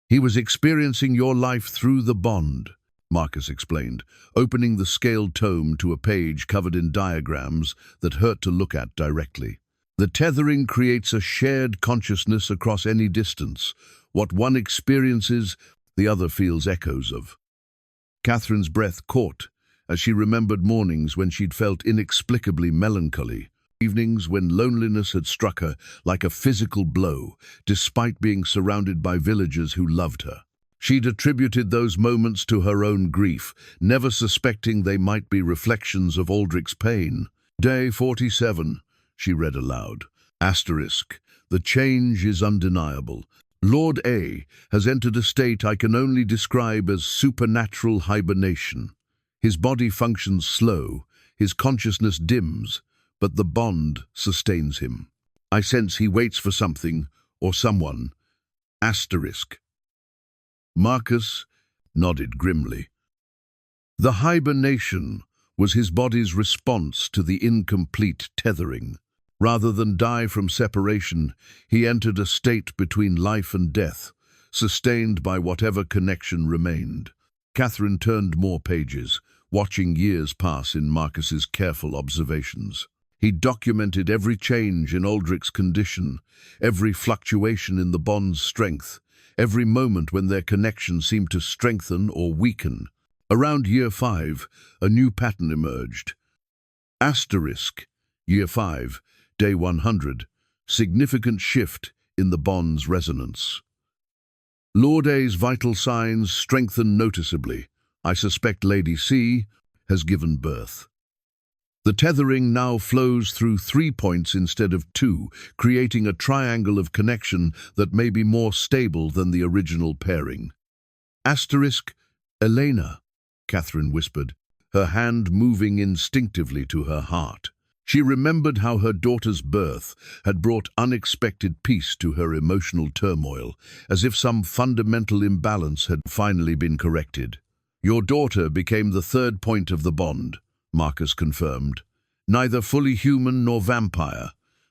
[SPEAKER 1] He was experiencing your life through the bond, Marcus explained, opening the scaled tome to a page covered in diagrams that hurt to look at directly. The tethering creates a shared consciousness across any distance. What one experiences, the other feels echoes of. Catherine's breath caught as she remembered mornings when she'd felt inexplicably melancholy, evenings when loneliness had struck her like a physical blow, despite being surrounded by villagers who loved her. She'd attributed those moments to her own grief, never suspecting they might be reflections of Aldric's pain. Day 47. She read aloud. Asterisk, the change is undeniable. Lord A. has entered a state I can only describe as supernatural hibernation. His body functions slow, his consciousness dims, but the bond sustains him. I sense he waits for something, or someone. Asterisk. Marcus nodded grimly. The hibernation was his body's response to the incomplete tethering. Rather than die from separation, he entered a state between life and death, sustained by whatever connection remained. Catherine turned more pages, watching years pass in Marcus's careful observations. He documented every change in Aldric's condition, every fluctuation in the bond's strength, every moment when their connection seemed to strengthen or weaken. Around year 5, a new pattern emerged. Asterisk, year 5. Day 100, significant shift in the bond's resonance. Lord A's vital signs strengthen noticeably. I suspect Lady C has given birth. The tethering now flows through 3 points instead of 2, creating a triangle of connection that may be more stable than the original pairing. Asterisk, Elena, Catherine whispered, her hand moving instinctively to her heart. She remembered how her daughter's birth had brought unexpected peace to her emotional turmoil, as if some fundamental imbalance had finally been corrected. Your daughter became the 3rd point of the bond, Marcus confirmed. Neither fully human nor vampire,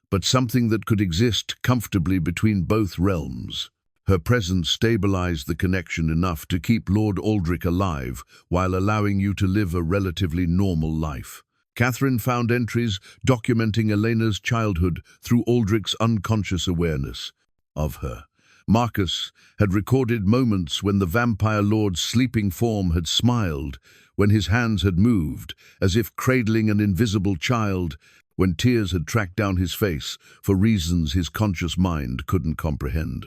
[SPEAKER 1] but something that could exist comfortably between both realms. Her presence stabilized the connection enough to keep Lord Aldric alive while allowing you to live a relatively normal life. Catherine found entries documenting Elena's childhood through Aldric's unconscious awareness of her. Marcus had recorded moments when the vampire lord's sleeping form had smiled, when his hands had moved, as if cradling an invisible child, when tears had tracked down his face for reasons his conscious mind couldn't comprehend.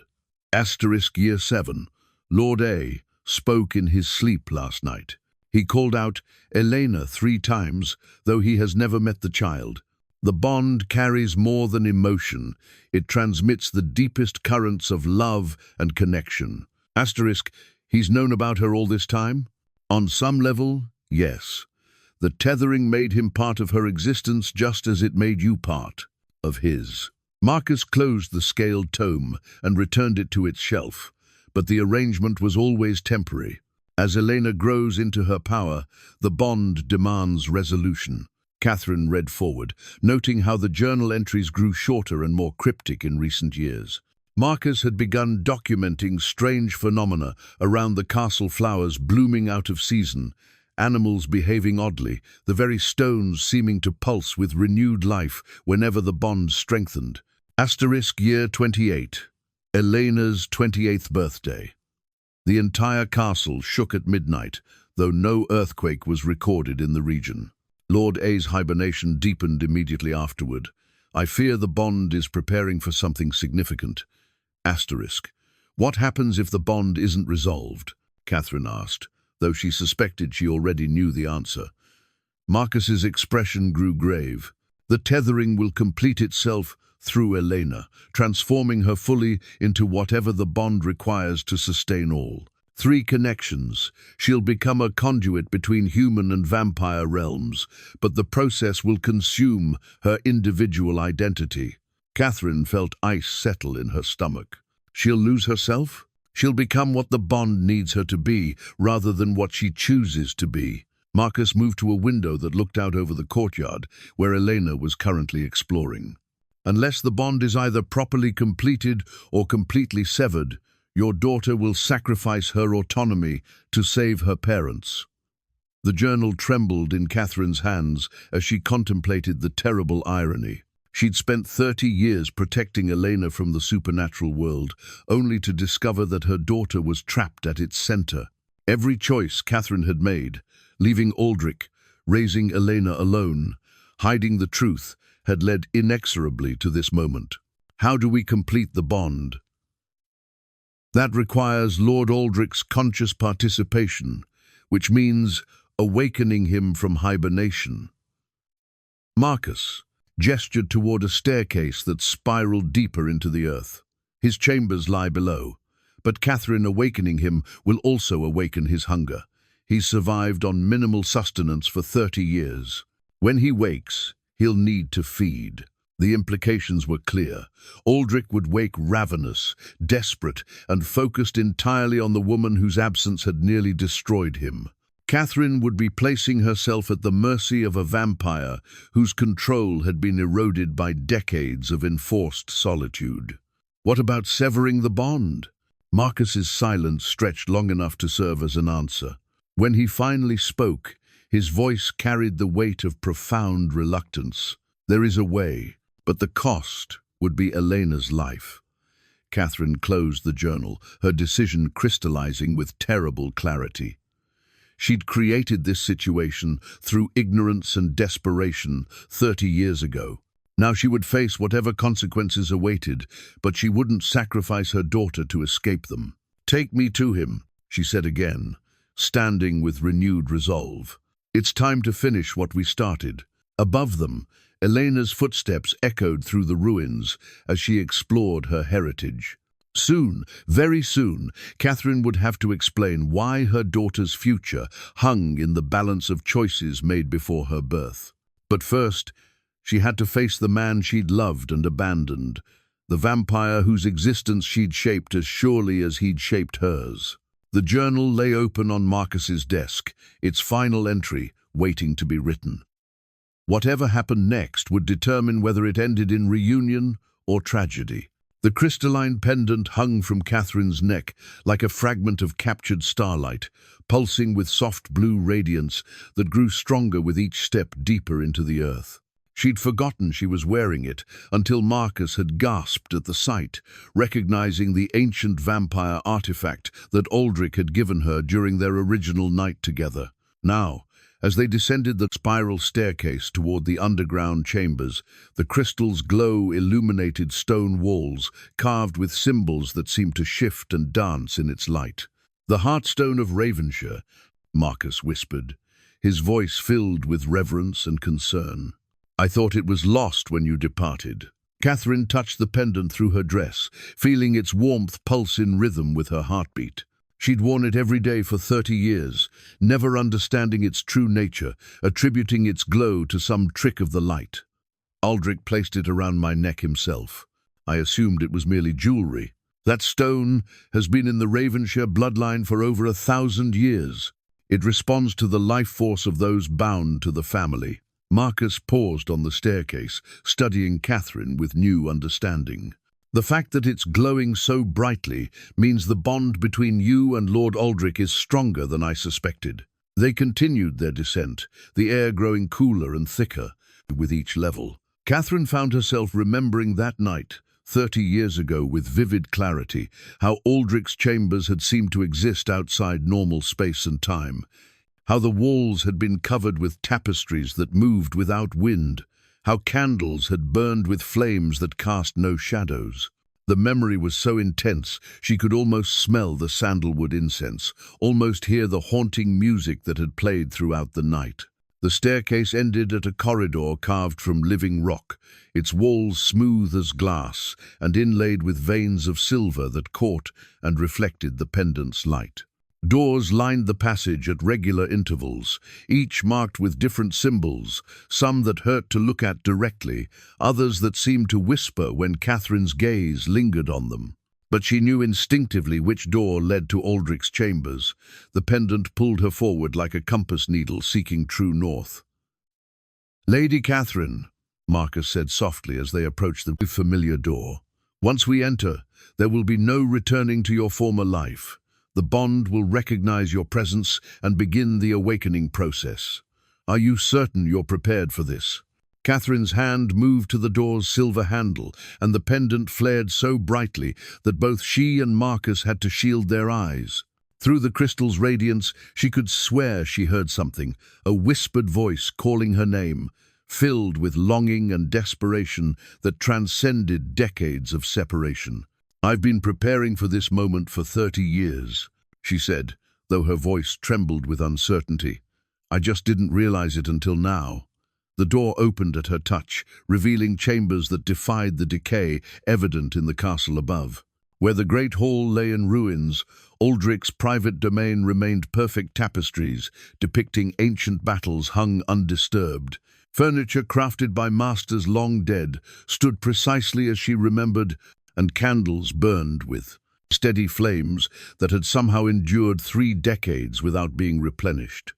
[SPEAKER 1] Asterisk year 7. Lord A spoke in his sleep last night. He called out Elena 3 times, though he has never met the child. The bond carries more than emotion. It transmits the deepest currents of love and connection. Asterisk, He's known about her all this time? On some level, yes. The tethering made him part of her existence just as it made you part of his. Marcus closed the scaled tome and returned it to its shelf, but the arrangement was always temporary. As Elena grows into her power, the bond demands resolution. Catherine read forward, noting how the journal entries grew shorter and more cryptic in recent years. Marcus had begun documenting strange phenomena around the castle, flowers blooming out of season, animals behaving oddly, the very stones seeming to pulse with renewed life whenever the bond strengthened. Year 28. Elena's 28th birthday. The entire castle shook at midnight, though no earthquake was recorded in the region. Lord A's hibernation deepened immediately afterward. I fear the bond is preparing for something significant. What happens if the bond isn't resolved? Catherine asked, though she suspected she already knew the answer. Marcus's expression grew grave. The tethering will complete itself through Elena, transforming her fully into whatever the bond requires to sustain all. 3 connections. She'll become a conduit between human and vampire realms, but the process will consume her individual identity. Catherine felt ice settle in her stomach. She'll lose herself? She'll become what the bond needs her to be, rather than what she chooses to be. Marcus moved to a window that looked out over the courtyard, where Elena was currently exploring. Unless the bond is either properly completed or completely severed, your daughter will sacrifice her autonomy to save her parents. The journal trembled in Catherine's hands as she contemplated the terrible irony. She'd spent 30 years protecting Elena from the supernatural world, only to discover that her daughter was trapped at its center. Every choice Catherine had made, leaving Aldric, raising Elena alone, hiding the truth, had led inexorably to this moment. How do we complete the bond? That requires Lord Aldric's conscious participation, which means awakening him from hibernation. Marcus gestured toward a staircase that spiraled deeper into the earth. His chambers lie below, but Catherine awakening him will also awaken his hunger. He's survived on minimal sustenance for 30 years. When he wakes, he'll need to feed. The implications were clear. Aldric would wake ravenous, desperate, and focused entirely on the woman whose absence had nearly destroyed him. Catherine would be placing herself at the mercy of a vampire whose control had been eroded by decades of enforced solitude. What about severing the bond? Marcus's silence stretched long enough to serve as an answer. When he finally spoke, his voice carried the weight of profound reluctance. There is a way, but the cost would be Elena's life. Catherine closed the journal, her decision crystallizing with terrible clarity. She'd created this situation through ignorance and desperation 30 years ago. Now she would face whatever consequences awaited, but she wouldn't sacrifice her daughter to escape them. "Take me to him," she said again, standing with renewed resolve. "It's time to finish what we started." Above them, Elena's footsteps echoed through the ruins as she explored her heritage. Soon, very soon, Catherine would have to explain why her daughter's future hung in the balance of choices made before her birth. But first, she had to face the man she'd loved and abandoned, the vampire whose existence she'd shaped as surely as he'd shaped hers. The journal lay open on Marcus's desk, its final entry waiting to be written. Whatever happened next would determine whether it ended in reunion or tragedy. The crystalline pendant hung from Catherine's neck like a fragment of captured starlight, pulsing with soft blue radiance that grew stronger with each step deeper into the earth. She'd forgotten she was wearing it until Marcus had gasped at the sight, recognizing the ancient vampire artifact that Aldric had given her during their original night together. Now, as they descended the spiral staircase toward the underground chambers, the crystal's glow illuminated stone walls, carved with symbols that seemed to shift and dance in its light. "The Heartstone of Ravenshire," Marcus whispered, his voice filled with reverence and concern. "I thought it was lost when you departed." Catherine touched the pendant through her dress, feeling its warmth pulse in rhythm with her heartbeat. She'd worn it every day for 30 years, never understanding its true nature, attributing its glow to some trick of the light. Aldric placed it around my neck himself. I assumed it was merely jewelry. That stone has been in the Ravenshire bloodline for over 1,000 years. It responds to the life force of those bound to the family. Marcus paused on the staircase, studying Catherine with new understanding. The fact that it's glowing so brightly means the bond between you and Lord Aldric is stronger than I suspected. They continued their descent, the air growing cooler and thicker with each level. Catherine found herself remembering that night, 30 years ago, with vivid clarity, how Aldric's chambers had seemed to exist outside normal space and time, how the walls had been covered with tapestries that moved without wind, how candles had burned with flames that cast no shadows. The memory was so intense she could almost smell the sandalwood incense, almost hear the haunting music that had played throughout the night. The staircase ended at a corridor carved from living rock, its walls smooth as glass and inlaid with veins of silver that caught and reflected the pendant's light. Doors lined the passage at regular intervals, each marked with different symbols, some that hurt to look at directly, others that seemed to whisper when Catherine's gaze lingered on them. But she knew instinctively which door led to Aldric's chambers. The pendant pulled her forward like a compass needle seeking true north. "Lady Catherine," Marcus said softly as they approached the familiar door, "once we enter, there will be no returning to your former life. The bond will recognize your presence and begin the awakening process. Are you certain you're prepared for this?" Catherine's hand moved to the door's silver handle, and the pendant flared so brightly that both she and Marcus had to shield their eyes. Through the crystal's radiance, she could swear she heard something, a whispered voice calling her name, filled with longing and desperation that transcended decades of separation. "I've been preparing for this moment for 30 years, she said, though her voice trembled with uncertainty. "I just didn't realize it until now." The door opened at her touch, revealing chambers that defied the decay evident in the castle above. Where the great hall lay in ruins, Aldric's private domain remained perfect tapestries, depicting ancient battles hung undisturbed. Furniture crafted by masters long dead stood precisely as she remembered, and candles burned with steady flames that had somehow endured 3 decades without being replenished.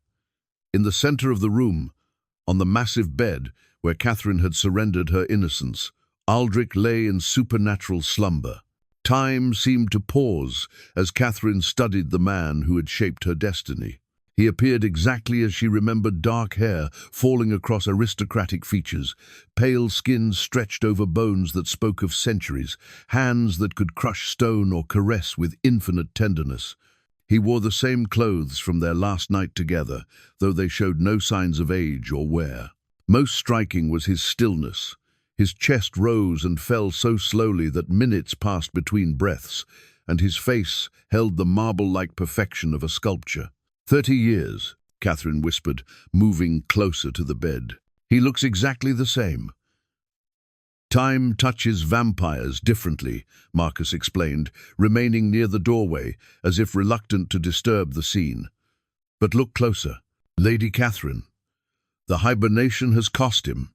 [SPEAKER 1] In the center of the room, on the massive bed where Catherine had surrendered her innocence, Aldric lay in supernatural slumber. Time seemed to pause as Catherine studied the man who had shaped her destiny. He appeared exactly as she remembered, dark hair falling across aristocratic features, pale skin stretched over bones that spoke of centuries, hands that could crush stone or caress with infinite tenderness. He wore the same clothes from their last night together, though they showed no signs of age or wear. Most striking was his stillness. His chest rose and fell so slowly that minutes passed between breaths, and his face held the marble-like perfection of a sculpture. 30 years, Catherine whispered, moving closer to the bed. "He looks exactly the same." "Time touches vampires differently," Marcus explained, remaining near the doorway, as if reluctant to disturb the scene. "But look closer. Lady Catherine. The hibernation has cost him."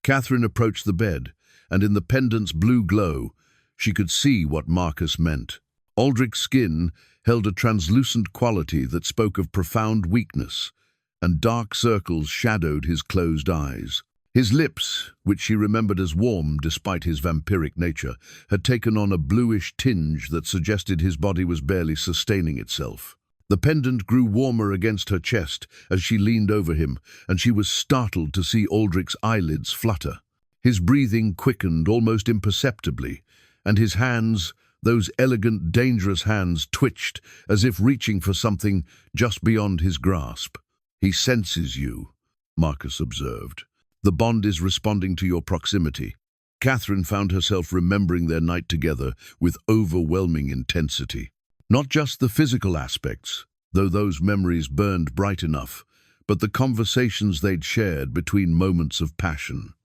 [SPEAKER 1] Catherine approached the bed, and in the pendant's blue glow, she could see what Marcus meant. Aldric's skin held a translucent quality that spoke of profound weakness, and dark circles shadowed his closed eyes. His lips, which she remembered as warm despite his vampiric nature, had taken on a bluish tinge that suggested his body was barely sustaining itself. The pendant grew warmer against her chest as she leaned over him, and she was startled to see Aldric's eyelids flutter. His breathing quickened almost imperceptibly, and his hands, those elegant, dangerous hands, twitched as if reaching for something just beyond his grasp. "He senses you," Marcus observed. "The bond is responding to your proximity." Catherine found herself remembering their night together with overwhelming intensity. Not just the physical aspects, though those memories burned bright enough, but the conversations they'd shared between moments of passion.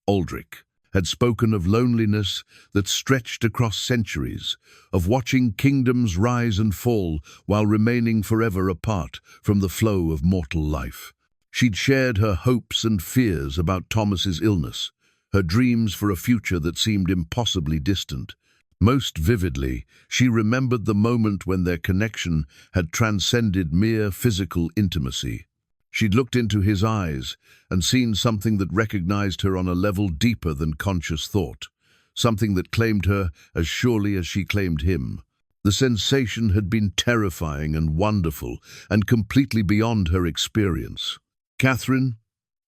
[SPEAKER 1] Aldric, had spoken of loneliness that stretched across centuries, of watching kingdoms rise and fall while remaining forever apart from the flow of mortal life. She'd shared her hopes and fears about Thomas's illness, her dreams for a future that seemed impossibly distant. Most vividly, she remembered the moment when their connection had transcended mere physical intimacy. She'd looked into his eyes and seen something that recognized her on a level deeper than conscious thought, something that claimed her as surely as she claimed him. The sensation had been terrifying and wonderful and completely beyond her experience. "Catherine?"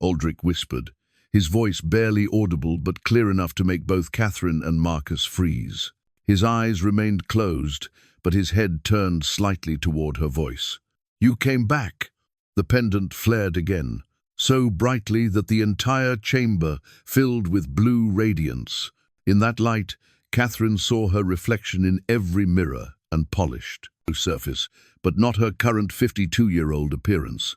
[SPEAKER 1] Aldric whispered, his voice barely audible but clear enough to make both Catherine and Marcus freeze. His eyes remained closed, but his head turned slightly toward her voice. "You came back." The pendant flared again, so brightly that the entire chamber filled with blue radiance. In that light, Catherine saw her reflection in every mirror and polished surface, but not her current 52-year-old appearance.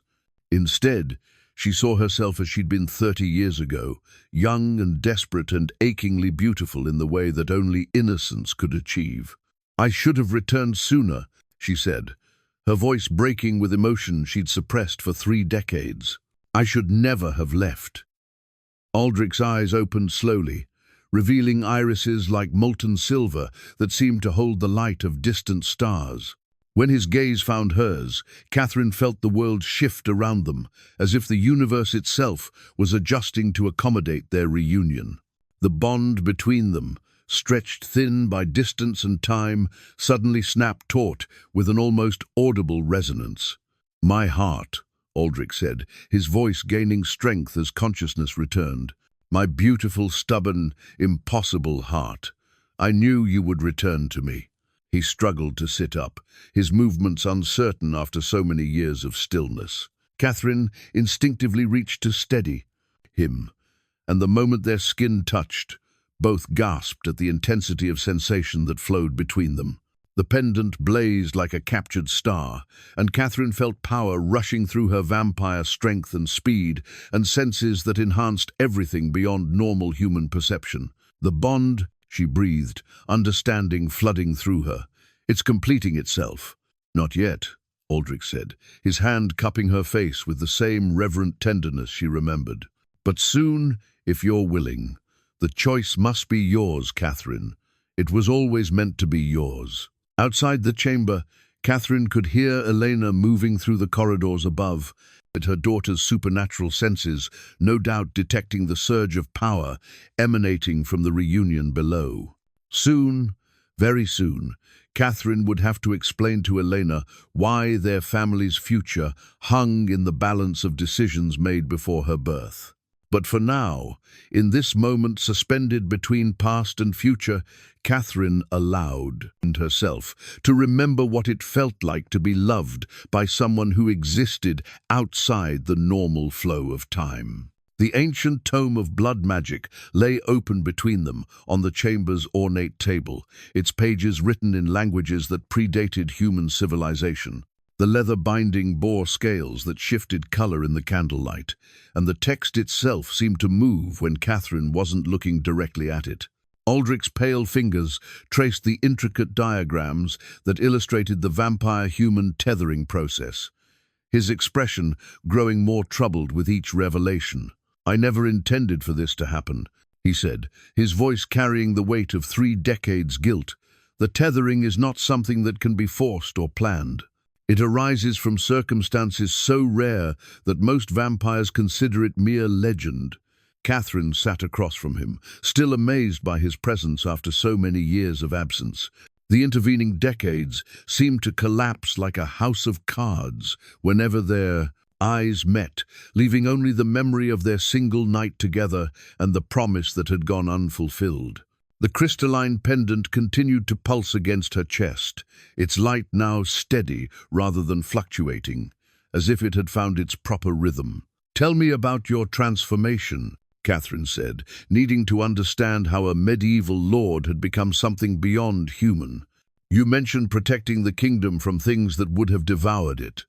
[SPEAKER 1] Instead, she saw herself as she'd been 30 years ago, young and desperate and achingly beautiful in the way that only innocence could achieve. "I should have returned sooner," she said, her voice breaking with emotion she'd suppressed for 3 decades. "I should never have left." Aldric's eyes opened slowly, revealing irises like molten silver that seemed to hold the light of distant stars. When his gaze found hers, Catherine felt the world shift around them, as if the universe itself was adjusting to accommodate their reunion. The bond between them, stretched thin by distance and time, suddenly snapped taut with an almost audible resonance. "My heart," Aldric said, his voice gaining strength as consciousness returned. "My beautiful, stubborn, impossible heart. I knew you would return to me." He struggled to sit up, his movements uncertain after so many years of stillness. Catherine instinctively reached to steady him, and the moment their skin touched, both gasped at the intensity of sensation that flowed between them. The pendant blazed like a captured star, and Catherine felt power rushing through her vampire strength and speed, and senses that enhanced everything beyond normal human perception. "The bond," she breathed, understanding flooding through her. "It's completing itself." "Not yet," Aldrich said, his hand cupping her face with the same reverent tenderness she remembered. "But soon, if you're willing. The choice must be yours, Catherine. It was always meant to be yours." Outside the chamber, Catherine could hear Elena moving through the corridors above, at her daughter's supernatural senses, no doubt detecting the surge of power emanating from the reunion below. Soon, very soon, Catherine would have to explain to Elena why their family's future hung in the balance of decisions made before her birth. But for now, in this moment suspended between past and future, Catherine allowed herself to remember what it felt like to be loved by someone who existed outside the normal flow of time. The ancient tome of blood magic lay open between them on the chamber's ornate table, its pages written in languages that predated human civilization. The leather binding bore scales that shifted color in the candlelight, and the text itself seemed to move when Catherine wasn't looking directly at it. Aldric's pale fingers traced the intricate diagrams that illustrated the vampire-human tethering process, his expression growing more troubled with each revelation. "I never intended for this to happen," he said, his voice carrying the weight of 3 decades' guilt. "The tethering is not something that can be forced or planned. It arises from circumstances so rare that most vampires consider it mere legend." Catherine sat across from him, still amazed by his presence after so many years of absence. The intervening decades seemed to collapse like a house of cards whenever their eyes met, leaving only the memory of their single night together and the promise that had gone unfulfilled. The crystalline pendant continued to pulse against her chest, its light now steady rather than fluctuating, as if it had found its proper rhythm. "Tell me about your transformation," Catherine said, needing to understand how a medieval lord had become something beyond human. "You mentioned protecting the kingdom from things that would have devoured it."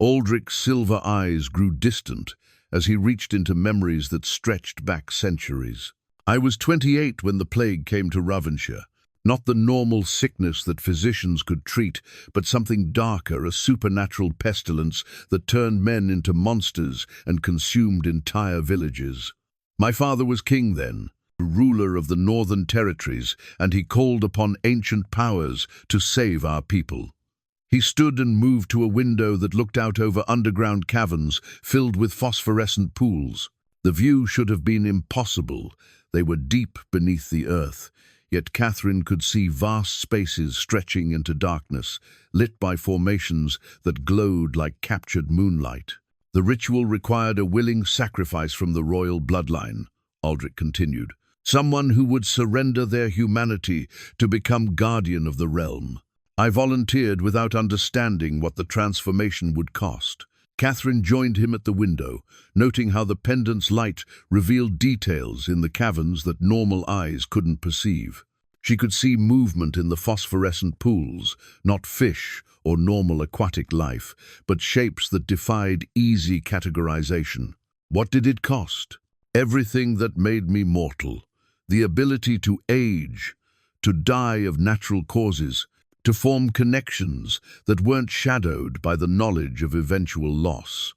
[SPEAKER 1] Aldric's silver eyes grew distant as he reached into memories that stretched back centuries. I was 28 when the plague came to Ravenshire. Not the normal sickness that physicians could treat, but something darker, a supernatural pestilence that turned men into monsters and consumed entire villages. My father was king then, ruler of the northern territories, and he called upon ancient powers to save our people. He stood and moved to a window that looked out over underground caverns filled with phosphorescent pools. The view should have been impossible. They were deep beneath the earth. Yet Catherine could see vast spaces stretching into darkness, lit by formations that glowed like captured moonlight. The ritual required a willing sacrifice from the royal bloodline, Aldric continued. Someone who would surrender their humanity to become guardian of the realm. I volunteered without understanding what the transformation would cost. Catherine joined him at the window, noting how the pendant's light revealed details in the caverns that normal eyes couldn't perceive. She could see movement in the phosphorescent pools, not fish or normal aquatic life, but shapes that defied easy categorization. What did it cost? Everything that made me mortal. The ability to age, to die of natural causes, to form connections that weren't shadowed by the knowledge of eventual loss.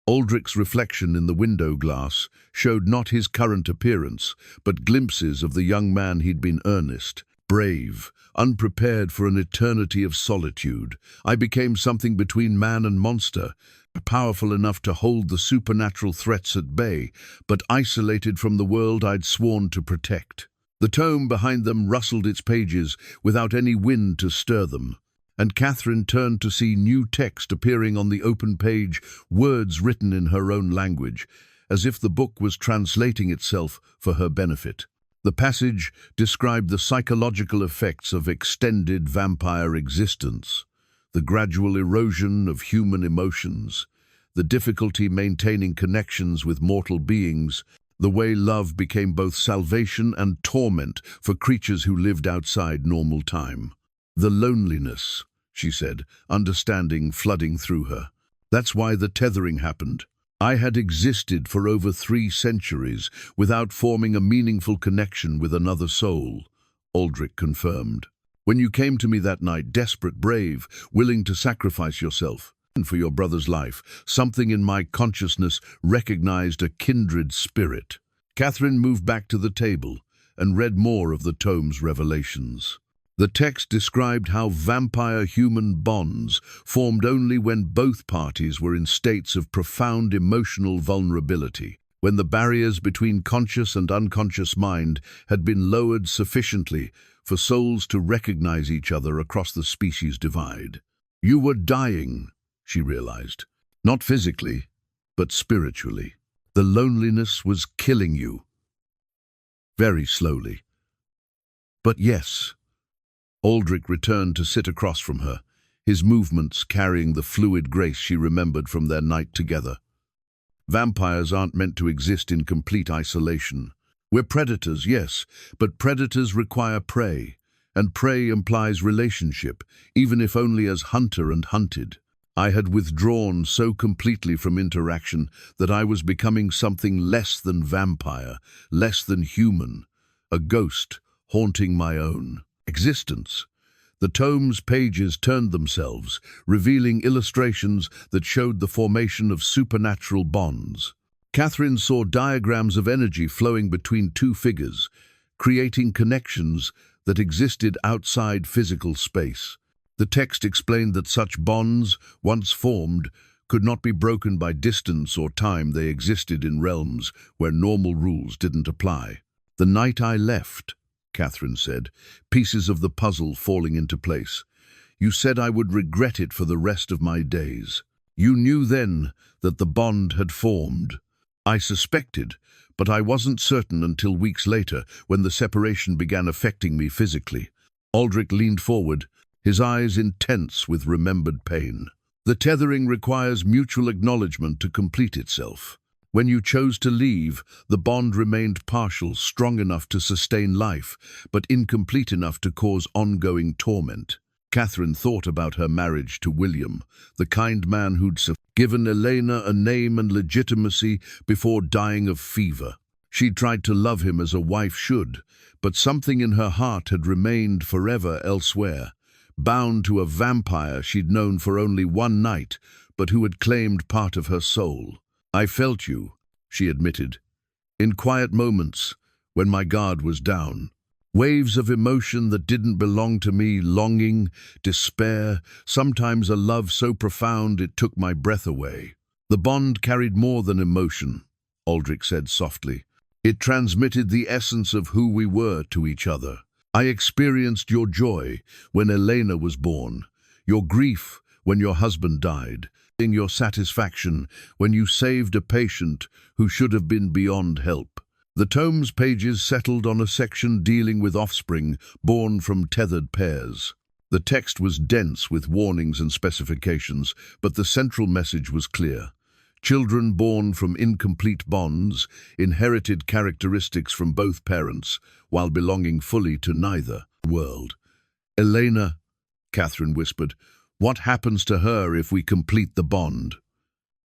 [SPEAKER 1] Aldric's reflection in the window glass showed not his current appearance, but glimpses of the young man he'd been: earnest, brave, unprepared for an eternity of solitude. I became something between man and monster, powerful enough to hold the supernatural threats at bay, but isolated from the world I'd sworn to protect. The tome behind them rustled its pages without any wind to stir them, and Catherine turned to see new text appearing on the open page, words written in her own language, as if the book was translating itself for her benefit. The passage described the psychological effects of extended vampire existence, the gradual erosion of human emotions, the difficulty maintaining connections with mortal beings, the way love became both salvation and torment for creatures who lived outside normal time. The loneliness, she said, understanding flooding through her. That's why the tethering happened. I had existed for over 3 centuries without forming a meaningful connection with another soul, Aldric confirmed. When you came to me that night, desperate, brave, willing to sacrifice yourself, and for your brother's life, something in my consciousness recognized a kindred spirit. Catherine moved back to the table and read more of the tome's revelations. The text described how vampire-human bonds formed only when both parties were in states of profound emotional vulnerability, when the barriers between conscious and unconscious mind had been lowered sufficiently for souls to recognize each other across the species divide. You were dying, she realized, not physically, but spiritually. The loneliness was killing you. Very slowly. But yes. Aldric returned to sit across from her, his movements carrying the fluid grace she remembered from their night together. Vampires aren't meant to exist in complete isolation. We're predators, yes, but predators require prey, and prey implies relationship, even if only as hunter and hunted. I had withdrawn so completely from interaction that I was becoming something less than vampire, less than human, a ghost haunting my own existence. The tome's pages turned themselves, revealing illustrations that showed the formation of supernatural bonds. Catherine saw diagrams of energy flowing between 2 figures, creating connections that existed outside physical space. The text explained that such bonds, once formed, could not be broken by distance or time. They existed in realms where normal rules didn't apply. The night I left, Catherine said, pieces of the puzzle falling into place. You said I would regret it for the rest of my days. You knew then that the bond had formed. I suspected, but I wasn't certain until weeks later when the separation began affecting me physically. Aldric leaned forward, his eyes intense with remembered pain. The tethering requires mutual acknowledgement to complete itself. When you chose to leave, the bond remained partial, strong enough to sustain life, but incomplete enough to cause ongoing torment. Catherine thought about her marriage to William, the kind man who'd given Elena a name and legitimacy before dying of fever. She'd tried to love him as a wife should, but something in her heart had remained forever elsewhere, bound to a vampire she'd known for only one night, but who had claimed part of her soul. "I felt you," she admitted, "in quiet moments, when my guard was down. Waves of emotion that didn't belong to me, longing, despair, sometimes a love so profound it took my breath away." "The bond carried more than emotion," Aldric said softly. "It transmitted the essence of who we were to each other. I experienced your joy when Elena was born, your grief when your husband died, your satisfaction when you saved a patient who should have been beyond help." The tome's pages settled on a section dealing with offspring born from tethered pairs. The text was dense with warnings and specifications, but the central message was clear. Children born from incomplete bonds inherited characteristics from both parents while belonging fully to neither world. "Elena," Catherine whispered, "what happens to her if we complete the bond?"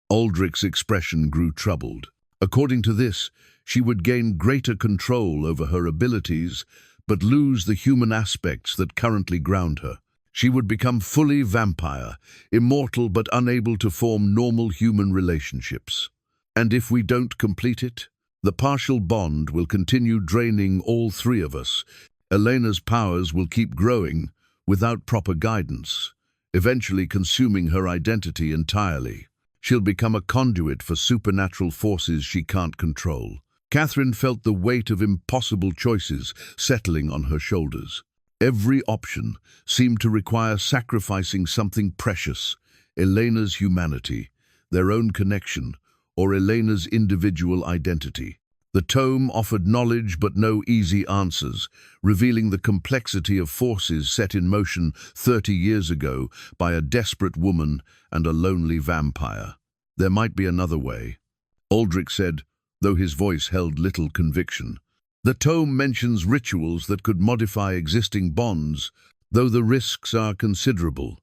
[SPEAKER 1] Aldric's expression grew troubled. According to this, she would gain greater control over her abilities, but lose the human aspects that currently ground her. She would become fully vampire, immortal but unable to form normal human relationships. "And if we don't complete it, the partial bond will continue draining all three of us. Elena's powers will keep growing without proper guidance, eventually consuming her identity entirely. She'll become a conduit for supernatural forces she can't control." Catherine felt the weight of impossible choices settling on her shoulders. Every option seemed to require sacrificing something precious: Elena's humanity, their own connection, or Elena's individual identity. The tome offered knowledge but no easy answers, revealing the complexity of forces set in motion 30 years ago by a desperate woman and a lonely vampire. "There might be another way," Aldric said, though his voice held little conviction. "The tome mentions rituals that could modify existing bonds, though the risks are considerable."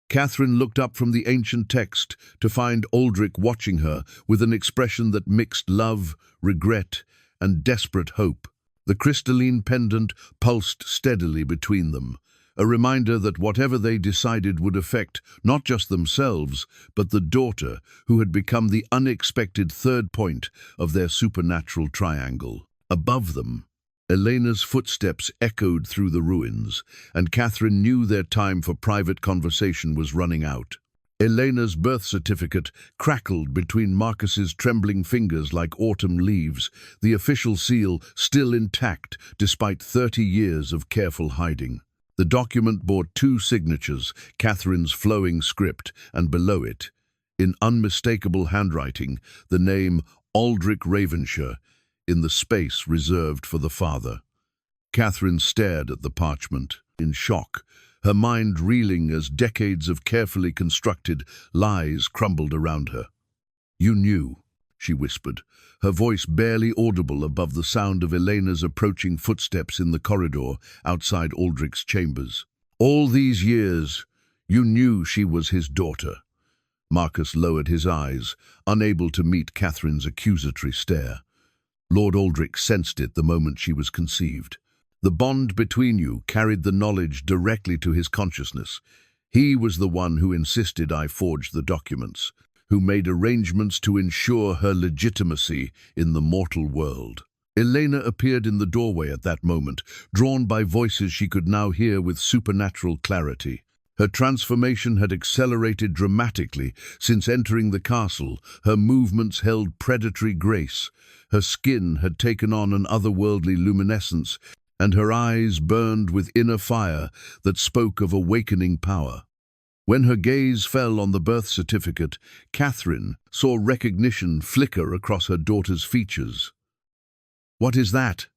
[SPEAKER 1] Catherine looked up from the ancient text to find Aldric watching her with an expression that mixed love, regret, and desperate hope. The crystalline pendant pulsed steadily between them, a reminder that whatever they decided would affect not just themselves, but the daughter who had become the unexpected third point of their supernatural triangle. Above them, Elena's footsteps echoed through the ruins, and Catherine knew their time for private conversation was running out. Elena's birth certificate crackled between Marcus's trembling fingers like autumn leaves, the official seal still intact despite 30 years of careful hiding. The document bore two signatures, Catherine's flowing script, and below it, in unmistakable handwriting, the name Aldric Ravenshire, in the space reserved for the father. Catherine stared at the parchment, in shock, her mind reeling as decades of carefully constructed lies crumbled around her. "You knew," she whispered, her voice barely audible above the sound of Elena's approaching footsteps in the corridor outside Aldric's chambers. "All these years, you knew she was his daughter." Marcus lowered his eyes, unable to meet Catherine's accusatory stare. Lord Aldric sensed it the moment she was conceived. The bond between you carried the knowledge directly to his consciousness. He was the one who insisted I forge the documents, who made arrangements to ensure her legitimacy in the mortal world. Elena appeared in the doorway at that moment, drawn by voices she could now hear with supernatural clarity. Her transformation had accelerated dramatically since entering the castle. Her movements held predatory grace. Her skin had taken on an otherworldly luminescence, and her eyes burned with inner fire that spoke of awakening power. When her gaze fell on the birth certificate, Catherine saw recognition flicker across her daughter's features. "What is that?"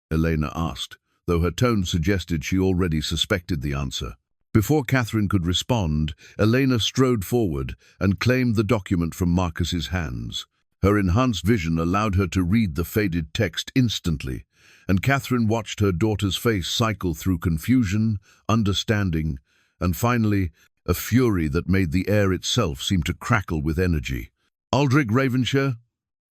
[SPEAKER 1] Elena asked, though her tone suggested she already suspected the answer. Before Catherine could respond, Elena strode forward and claimed the document from Marcus's hands. Her enhanced vision allowed her to read the faded text instantly, and Catherine watched her daughter's face cycle through confusion, understanding, and finally, a fury that made the air itself seem to crackle with energy. "Aldric Ravenshire,"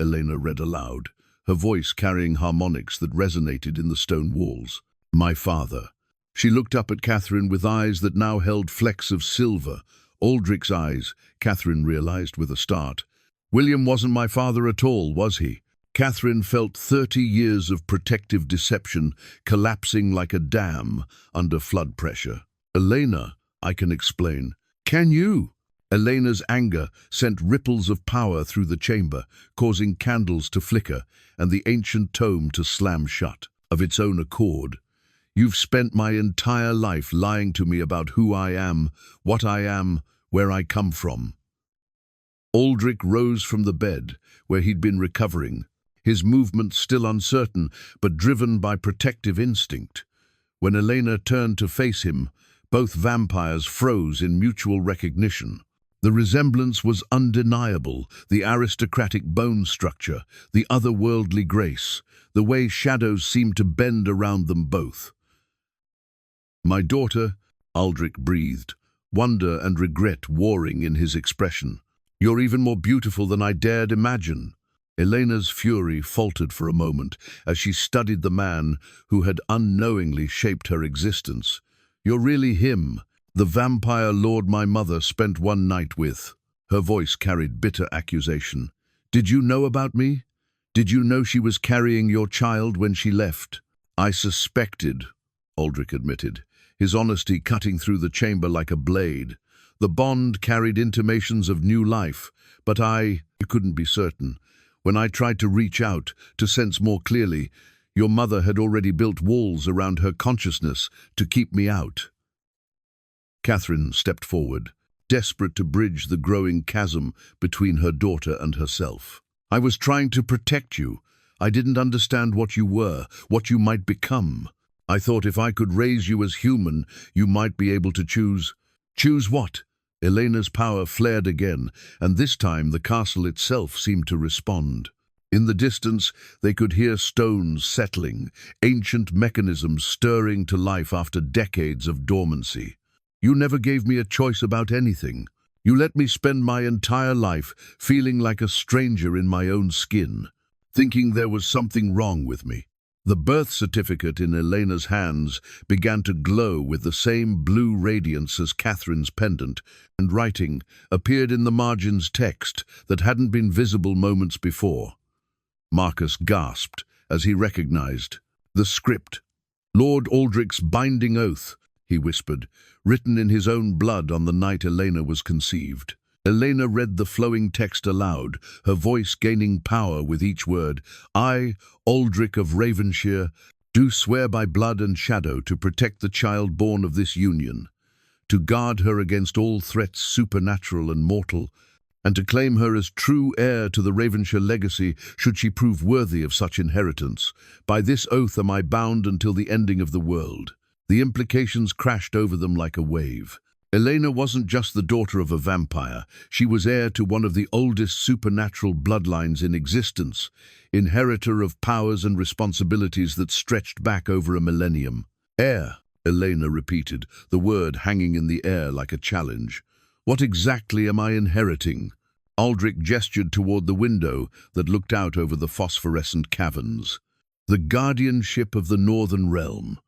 [SPEAKER 1] Elena read aloud, her voice carrying harmonics that resonated in the stone walls. My father. She looked up at Catherine with eyes that now held flecks of silver. Aldric's eyes, Catherine realized with a start. William wasn't my father at all, was he? Catherine felt 30 years of protective deception collapsing like a dam under flood pressure. Elena, I can explain. Can you? Elena's anger sent ripples of power through the chamber, causing candles to flicker and the ancient tome to slam shut of its own accord. You've spent my entire life lying to me about who I am, what I am, where I come from. Aldric rose from the bed, where he'd been recovering, his movements still uncertain, but driven by protective instinct. When Elena turned to face him, both vampires froze in mutual recognition. The resemblance was undeniable, the aristocratic bone structure, the otherworldly grace, the way shadows seemed to bend around them both. My daughter, Aldric breathed, wonder and regret warring in his expression. You're even more beautiful than I dared imagine. Elena's fury faltered for a moment as she studied the man who had unknowingly shaped her existence. You're really him, the vampire lord my mother spent one night with. Her voice carried bitter accusation. Did you know about me? Did you know she was carrying your child when she left? I suspected, Aldric admitted, his honesty cutting through the chamber like a blade. The bond carried intimations of new life, but I couldn't be certain. When I tried to reach out, to sense more clearly, your mother had already built walls around her consciousness to keep me out. Catherine stepped forward, desperate to bridge the growing chasm between her daughter and herself. I was trying to protect you. I didn't understand what you were, what you might become. I thought if I could raise you as human, you might be able to choose. Choose what? Elena's power flared again, and this time the castle itself seemed to respond. In the distance, they could hear stones settling, ancient mechanisms stirring to life after decades of dormancy. You never gave me a choice about anything. You let me spend my entire life feeling like a stranger in my own skin, thinking there was something wrong with me. The birth certificate in Elena's hands began to glow with the same blue radiance as Catherine's pendant, and writing appeared in the margins text that hadn't been visible moments before. Marcus gasped as he recognized the script. Lord Aldric's binding oath, he whispered, written in his own blood on the night Elena was conceived. Elena read the flowing text aloud, her voice gaining power with each word. I, Aldric of Ravenshire, do swear by blood and shadow to protect the child born of this union, to guard her against all threats supernatural and mortal, and to claim her as true heir to the Ravenshire legacy should she prove worthy of such inheritance. By this oath am I bound until the ending of the world. The implications crashed over them like a wave. Elena wasn't just the daughter of a vampire, she was heir to one of the oldest supernatural bloodlines in existence, inheritor of powers and responsibilities that stretched back over a millennium. Heir, Elena repeated, the word hanging in the air like a challenge. What exactly am I inheriting? Aldric gestured toward the window that looked out over the phosphorescent caverns. The guardianship of the Northern Realm,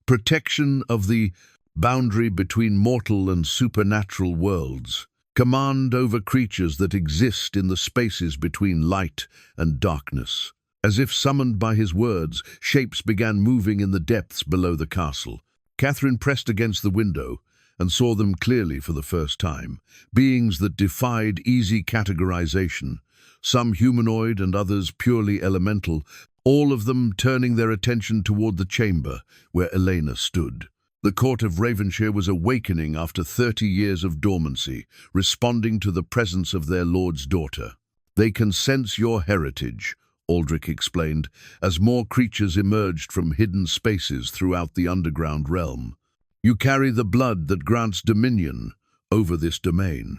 [SPEAKER 1] protection of the boundary between mortal and supernatural worlds, command over creatures that exist in the spaces between light and darkness. As if summoned by his words, shapes began moving in the depths below the castle. Catherine pressed against the window and saw them clearly for the first time, beings that defied easy categorization, some humanoid and others purely elemental, all of them turning their attention toward the chamber where Elena stood. The court of Ravenshire was awakening after 30 years of dormancy, responding to the presence of their lord's daughter. They can sense your heritage, Aldric explained, as more creatures emerged from hidden spaces throughout the underground realm. You carry the blood that grants dominion over this domain.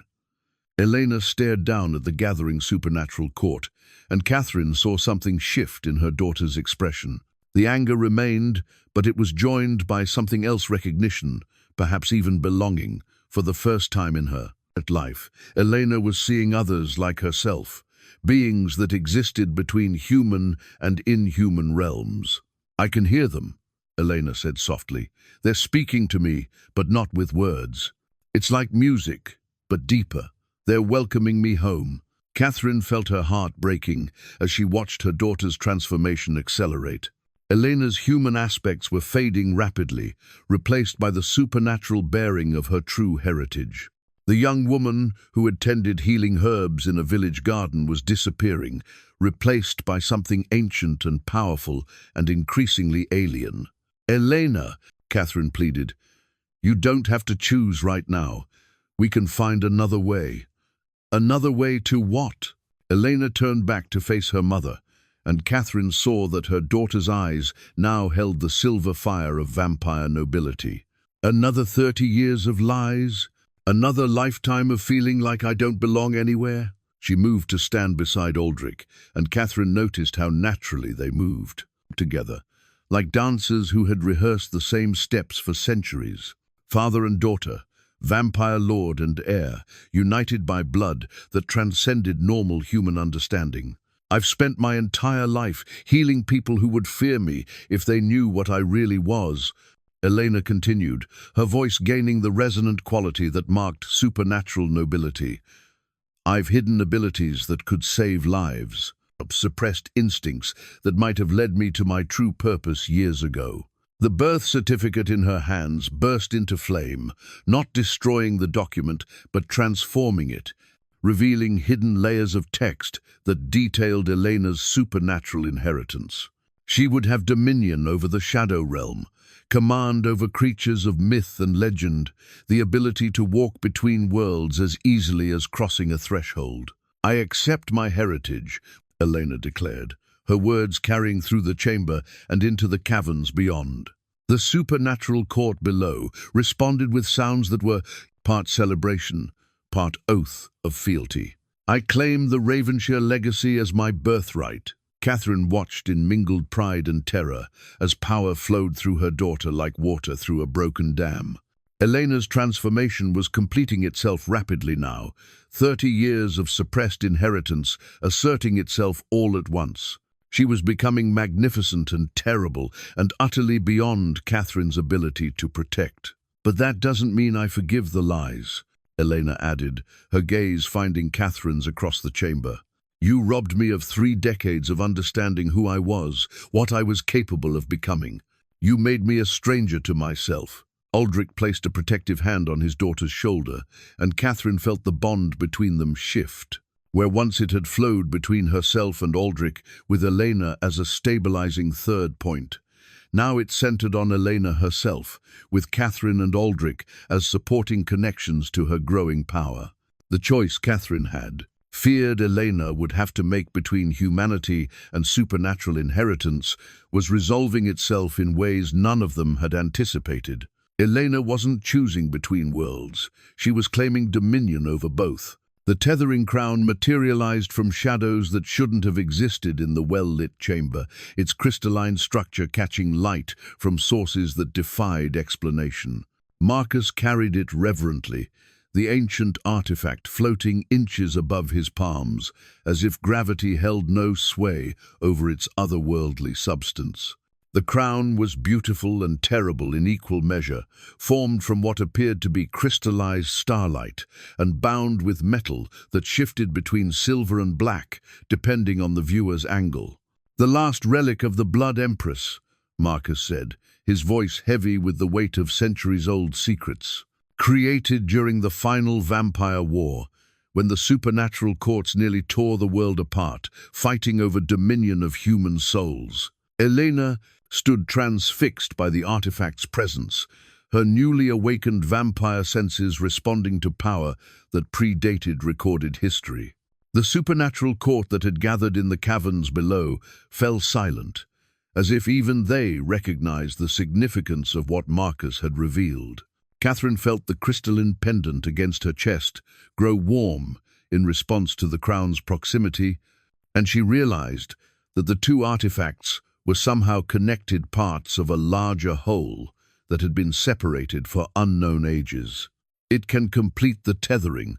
[SPEAKER 1] Elena stared down at the gathering supernatural court, and Catherine saw something shift in her daughter's expression. The anger remained, but it was joined by something else: recognition, perhaps even belonging, for the first time in her life. Elena was seeing others like herself, beings that existed between human and inhuman realms. "I can hear them," Elena said softly. "They're speaking to me, but not with words. It's like music, but deeper. They're welcoming me home." Catherine felt her heart breaking as she watched her daughter's transformation accelerate. Elena's human aspects were fading rapidly, replaced by the supernatural bearing of her true heritage. The young woman who had tended healing herbs in a village garden was disappearing, replaced by something ancient and powerful and increasingly alien. "Elena," Catherine pleaded, "you don't have to choose right now. We can find another way." "Another way to what?" Elena turned back to face her mother, and Catherine saw that her daughter's eyes now held the silver fire of vampire nobility. "Another 30 years of lies? Another lifetime of feeling like I don't belong anywhere?" She moved to stand beside Aldric, and Catherine noticed how naturally they moved together, like dancers who had rehearsed the same steps for centuries. Father and daughter, vampire lord and heir, united by blood that transcended normal human understanding. "I've spent my entire life healing people who would fear me if they knew what I really was," Elena continued, her voice gaining the resonant quality that marked supernatural nobility. "I've hidden abilities that could save lives, suppressed instincts that might have led me to my true purpose years ago." The birth certificate in her hands burst into flame, not destroying the document, but transforming it, revealing hidden layers of text that detailed Elena's supernatural inheritance. She would have dominion over the shadow realm, command over creatures of myth and legend, the ability to walk between worlds as easily as crossing a threshold. "I accept my heritage," Elena declared, her words carrying through the chamber and into the caverns beyond. The supernatural court below responded with sounds that were part celebration, part oath of fealty. "I claim the Ravenshire legacy as my birthright." Catherine watched in mingled pride and terror as power flowed through her daughter like water through a broken dam. Elena's transformation was completing itself rapidly now, 30 years of suppressed inheritance asserting itself all at once. She was becoming magnificent and terrible and utterly beyond Catherine's ability to protect. "But that doesn't mean I forgive the lies," Elena added, her gaze finding Catherine's across the chamber. "You robbed me of 3 decades of understanding who I was, what I was capable of becoming. You made me a stranger to myself." Aldric placed a protective hand on his daughter's shoulder, and Catherine felt the bond between them shift. Where once it had flowed between herself and Aldric, with Elena as a stabilizing third point. Now it centered on Elena herself, with Catherine and Aldric as supporting connections to her growing power. The choice Catherine had, feared Elena would have to make between humanity and supernatural inheritance, was resolving itself in ways none of them had anticipated. Elena wasn't choosing between worlds. She was claiming dominion over both. The tethering crown materialized from shadows that shouldn't have existed in the well-lit chamber, its crystalline structure catching light from sources that defied explanation. Marcus carried it reverently, the ancient artifact floating inches above his palms, as if gravity held no sway over its otherworldly substance. The crown was beautiful and terrible in equal measure, formed from what appeared to be crystallized starlight and bound with metal that shifted between silver and black, depending on the viewer's angle. "The last relic of the Blood Empress," Marcus said, his voice heavy with the weight of centuries-old secrets. "Created during the final vampire war, when the supernatural courts nearly tore the world apart, fighting over dominion of human souls." Elena stood transfixed by the artifact's presence, her newly awakened vampire senses responding to power that predated recorded history. The supernatural court that had gathered in the caverns below fell silent, as if even they recognized the significance of what Marcus had revealed. Catherine felt the crystalline pendant against her chest grow warm in response to the crown's proximity, and she realized that the two artifacts were somehow connected parts of a larger whole that had been separated for unknown ages. "It can complete the tethering,"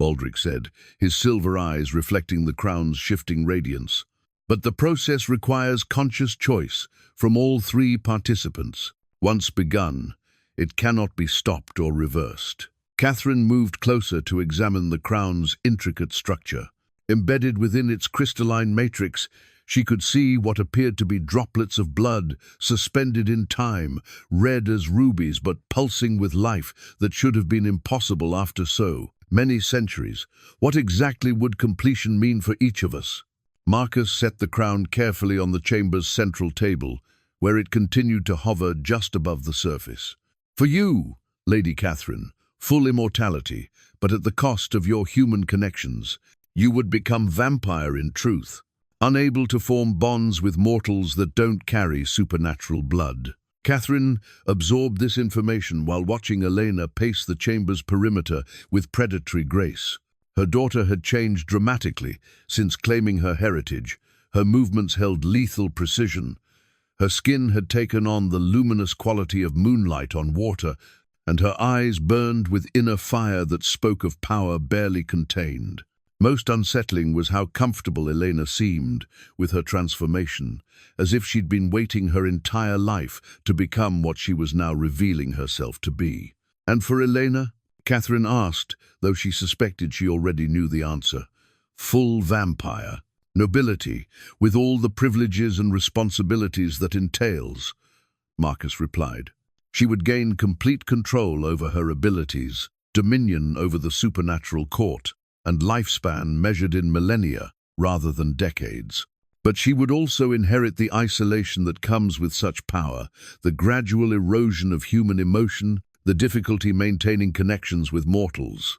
[SPEAKER 1] Aldric said, his silver eyes reflecting the crown's shifting radiance. But the process requires conscious choice from all three participants. Once begun, it cannot be stopped or reversed. Catherine moved closer to examine the crown's intricate structure. Embedded within its crystalline matrix, she could see what appeared to be droplets of blood, suspended in time, red as rubies but pulsing with life that should have been impossible after so many centuries. What exactly would completion mean for each of us? Marcus set the crown carefully on the chamber's central table, where it continued to hover just above the surface. For you, Lady Catherine, full immortality, but at the cost of your human connections. You would become vampire in truth, unable to form bonds with mortals that don't carry supernatural blood. Catherine absorbed this information while watching Elena pace the chamber's perimeter with predatory grace. Her daughter had changed dramatically since claiming her heritage. Her movements held lethal precision. Her skin had taken on the luminous quality of moonlight on water, and her eyes burned with inner fire that spoke of power barely contained. Most unsettling was how comfortable Elena seemed with her transformation, as if she'd been waiting her entire life to become what she was now revealing herself to be. And for Elena? Catherine asked, though she suspected she already knew the answer. Full vampire. Nobility, with all the privileges and responsibilities that entails, Marcus replied. She would gain complete control over her abilities, dominion over the supernatural court, and lifespan measured in millennia rather than decades. But she would also inherit the isolation that comes with such power, the gradual erosion of human emotion, the difficulty maintaining connections with mortals.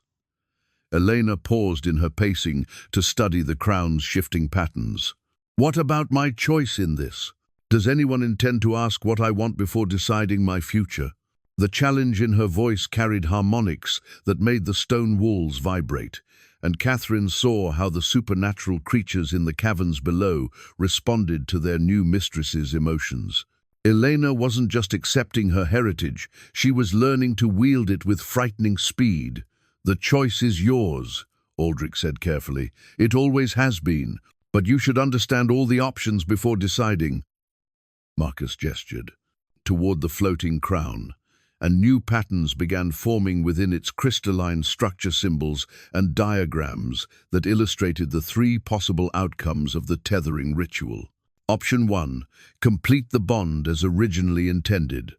[SPEAKER 1] Elena paused in her pacing to study the crown's shifting patterns. What about my choice in this? Does anyone intend to ask what I want before deciding my future? The challenge in her voice carried harmonics that made the stone walls vibrate, and Catherine saw how the supernatural creatures in the caverns below responded to their new mistress's emotions. Elena wasn't just accepting her heritage, she was learning to wield it with frightening speed. The choice is yours, Aldric said carefully. It always has been, but you should understand all the options before deciding. Marcus gestured toward the floating crown, and new patterns began forming within its crystalline structure, symbols and diagrams that illustrated the three possible outcomes of the tethering ritual. Option 1. Complete the bond as originally intended.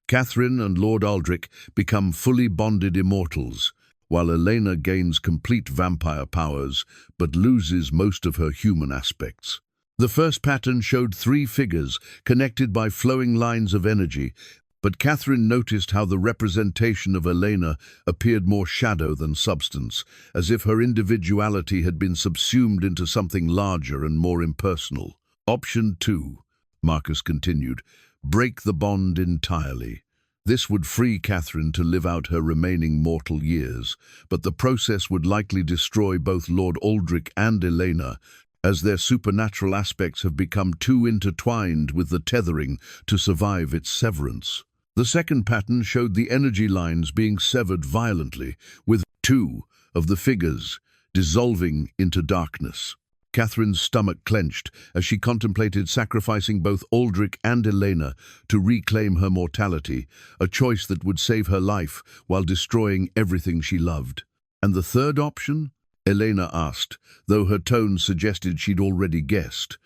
[SPEAKER 1] Catherine and Lord Aldric become fully bonded immortals, while Elena gains complete vampire powers but loses most of her human aspects. The first pattern showed three figures connected by flowing lines of energy, but Catherine noticed how the representation of Elena appeared more shadow than substance, as if her individuality had been subsumed into something larger and more impersonal. Option 2, Marcus continued, break the bond entirely. This would free Catherine to live out her remaining mortal years, but the process would likely destroy both Lord Aldric and Elena, as their supernatural aspects have become too intertwined with the tethering to survive its severance. The second pattern showed the energy lines being severed violently, with two of the figures dissolving into darkness. Catherine's stomach clenched as she contemplated sacrificing both Aldric and Elena to reclaim her mortality, a choice that would save her life while destroying everything she loved. And the third option? Elena asked, though her tone suggested she'd already guessed.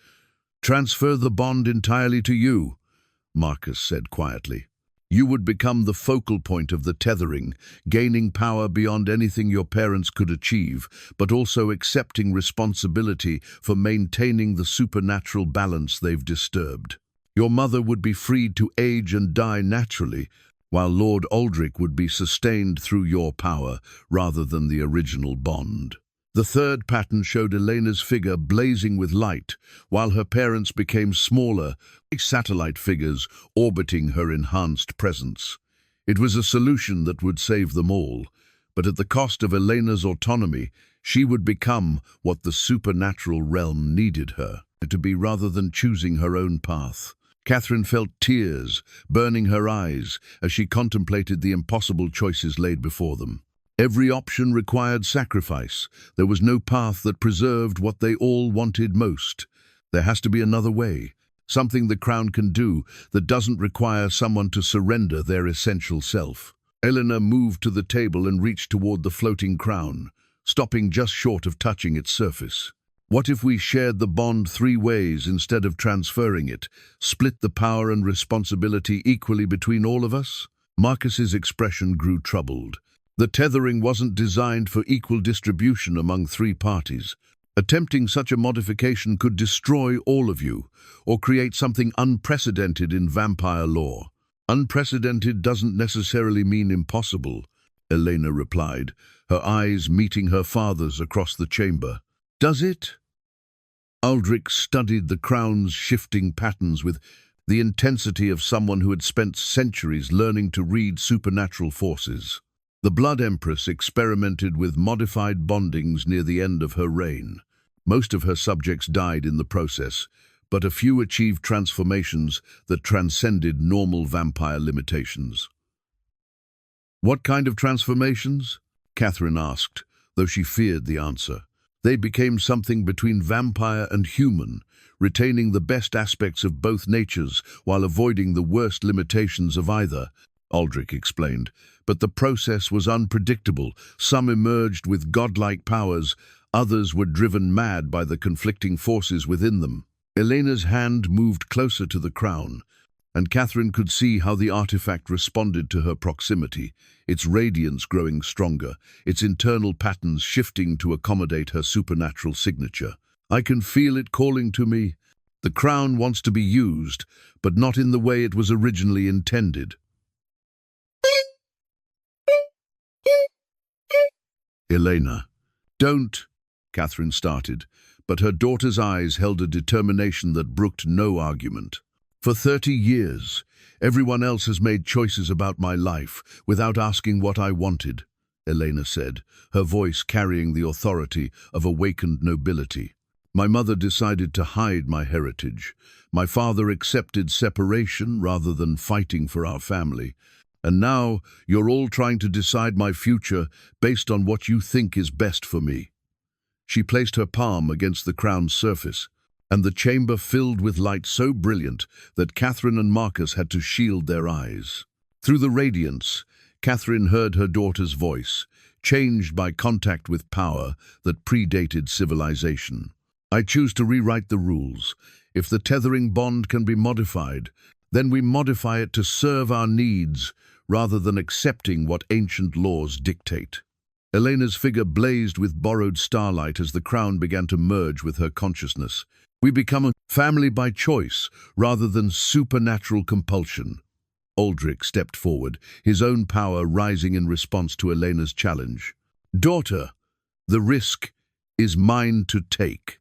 [SPEAKER 1] Transfer the bond entirely to you, Marcus said quietly. You would become the focal point of the tethering, gaining power beyond anything your parents could achieve, but also accepting responsibility for maintaining the supernatural balance they've disturbed. Your mother would be freed to age and die naturally, while Lord Aldric would be sustained through your power rather than the original bond. The third pattern showed Elena's figure blazing with light, while her parents became smaller, like satellite figures orbiting her enhanced presence. It was a solution that would save them all, but at the cost of Elena's autonomy, she would become what the supernatural realm needed her to be rather than choosing her own path. Catherine felt tears burning her eyes as she contemplated the impossible choices laid before them. Every option required sacrifice. There was no path that preserved what they all wanted most. There has to be another way, something the crown can do that doesn't require someone to surrender their essential self. Eleanor moved to the table and reached toward the floating crown, stopping just short of touching its surface. What if we shared the bond 3 ways instead of transferring it, split the power and responsibility equally between all of us? Marcus's expression grew troubled. The tethering wasn't designed for equal distribution among 3 parties. Attempting such a modification could destroy all of you, or create something unprecedented in vampire lore. Unprecedented doesn't necessarily mean impossible, Elena replied, her eyes meeting her father's across the chamber. Does it? Aldric studied the crown's shifting patterns with the intensity of someone who had spent centuries learning to read supernatural forces. The Blood Empress experimented with modified bondings near the end of her reign. Most of her subjects died in the process, but a few achieved transformations that transcended normal vampire limitations. What kind of transformations? Catherine asked, though she feared the answer. They became something between vampire and human, retaining the best aspects of both natures while avoiding the worst limitations of either, Aldric explained. But the process was unpredictable. Some emerged with godlike powers, others were driven mad by the conflicting forces within them. Elena's hand moved closer to the crown, and Catherine could see how the artifact responded to her proximity, its radiance growing stronger, its internal patterns shifting to accommodate her supernatural signature. I can feel it calling to me. The crown wants to be used, but not in the way it was originally intended. Elena. Don't, Catherine started, but her daughter's eyes held a determination that brooked no argument. For 30 years, everyone else has made choices about my life without asking what I wanted, Elena said, her voice carrying the authority of awakened nobility. My mother decided to hide my heritage. My father accepted separation rather than fighting for our family. And now you're all trying to decide my future based on what you think is best for me. She placed her palm against the crown's surface, and the chamber filled with light so brilliant that Catherine and Marcus had to shield their eyes. Through the radiance, Catherine heard her daughter's voice, changed by contact with power that predated civilization. I choose to rewrite the rules. If the tethering bond can be modified, then we modify it to serve our needs rather than accepting what ancient laws dictate. Elena's figure blazed with borrowed starlight as the crown began to merge with her consciousness. We become a family by choice rather than supernatural compulsion. Aldric stepped forward, his own power rising in response to Elena's challenge. Daughter, the risk is mine to take,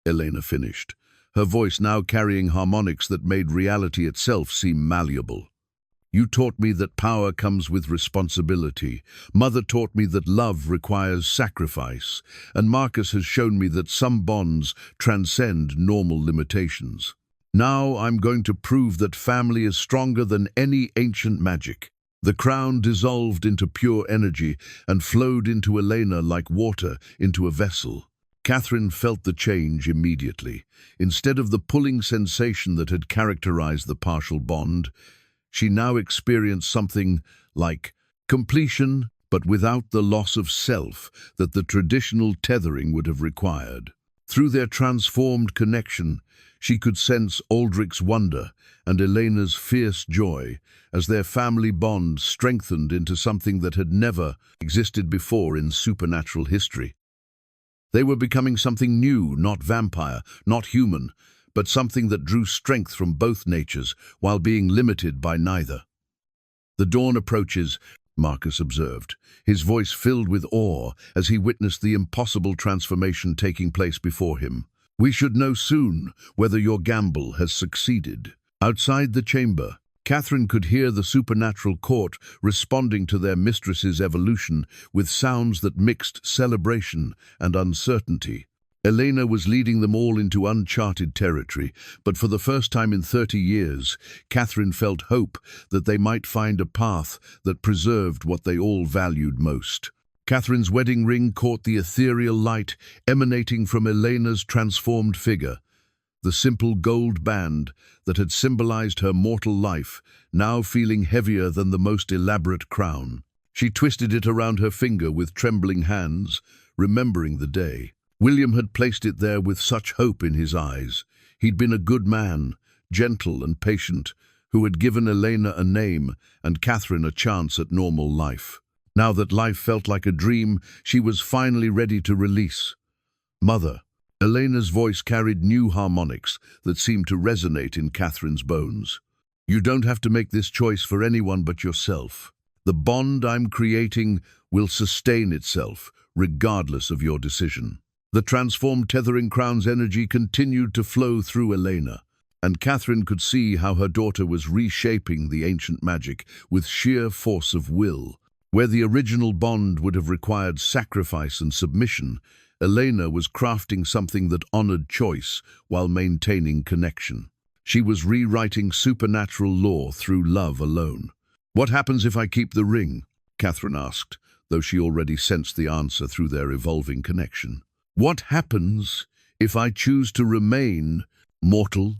[SPEAKER 1] Elena finished, her voice now carrying harmonics that made reality itself seem malleable. You taught me that power comes with responsibility. Mother taught me that love requires sacrifice. And Marcus has shown me that some bonds transcend normal limitations. Now I'm going to prove that family is stronger than any ancient magic. The crown dissolved into pure energy and flowed into Elena like water into a vessel. Catherine felt the change immediately. Instead of the pulling sensation that had characterized the partial bond, she now experienced something like completion, but without the loss of self that the traditional tethering would have required. Through their transformed connection, she could sense Aldric's wonder and Elena's fierce joy as their family bond strengthened into something that had never existed before in supernatural history. They were becoming something new, not vampire, not human, but something that drew strength from both natures while being limited by neither. The dawn approaches, Marcus observed, his voice filled with awe as he witnessed the impossible transformation taking place before him. We should know soon whether your gamble has succeeded. Outside the chamber, Catherine could hear the supernatural court responding to their mistress's evolution with sounds that mixed celebration and uncertainty. Elena was leading them all into uncharted territory, but for the first time in 30 years, Catherine felt hope that they might find a path that preserved what they all valued most. Catherine's wedding ring caught the ethereal light emanating from Elena's transformed figure. The simple gold band that had symbolized her mortal life, now feeling heavier than the most elaborate crown. She twisted it around her finger with trembling hands, remembering the day. William had placed it there with such hope in his eyes. He'd been a good man, gentle and patient, who had given Elena a name and Catherine a chance at normal life. Now that life felt like a dream, she was finally ready to release. "Mother." Elena's voice carried new harmonics that seemed to resonate in Catherine's bones. "You don't have to make this choice for anyone but yourself. The bond I'm creating will sustain itself, regardless of your decision." The transformed tethering crown's energy continued to flow through Elena, and Catherine could see how her daughter was reshaping the ancient magic with sheer force of will. Where the original bond would have required sacrifice and submission, Elena was crafting something that honored choice while maintaining connection. She was rewriting supernatural law through love alone. "What happens if I keep the ring?" Catherine asked, though she already sensed the answer through their evolving connection. "What happens if I choose to remain mortal?"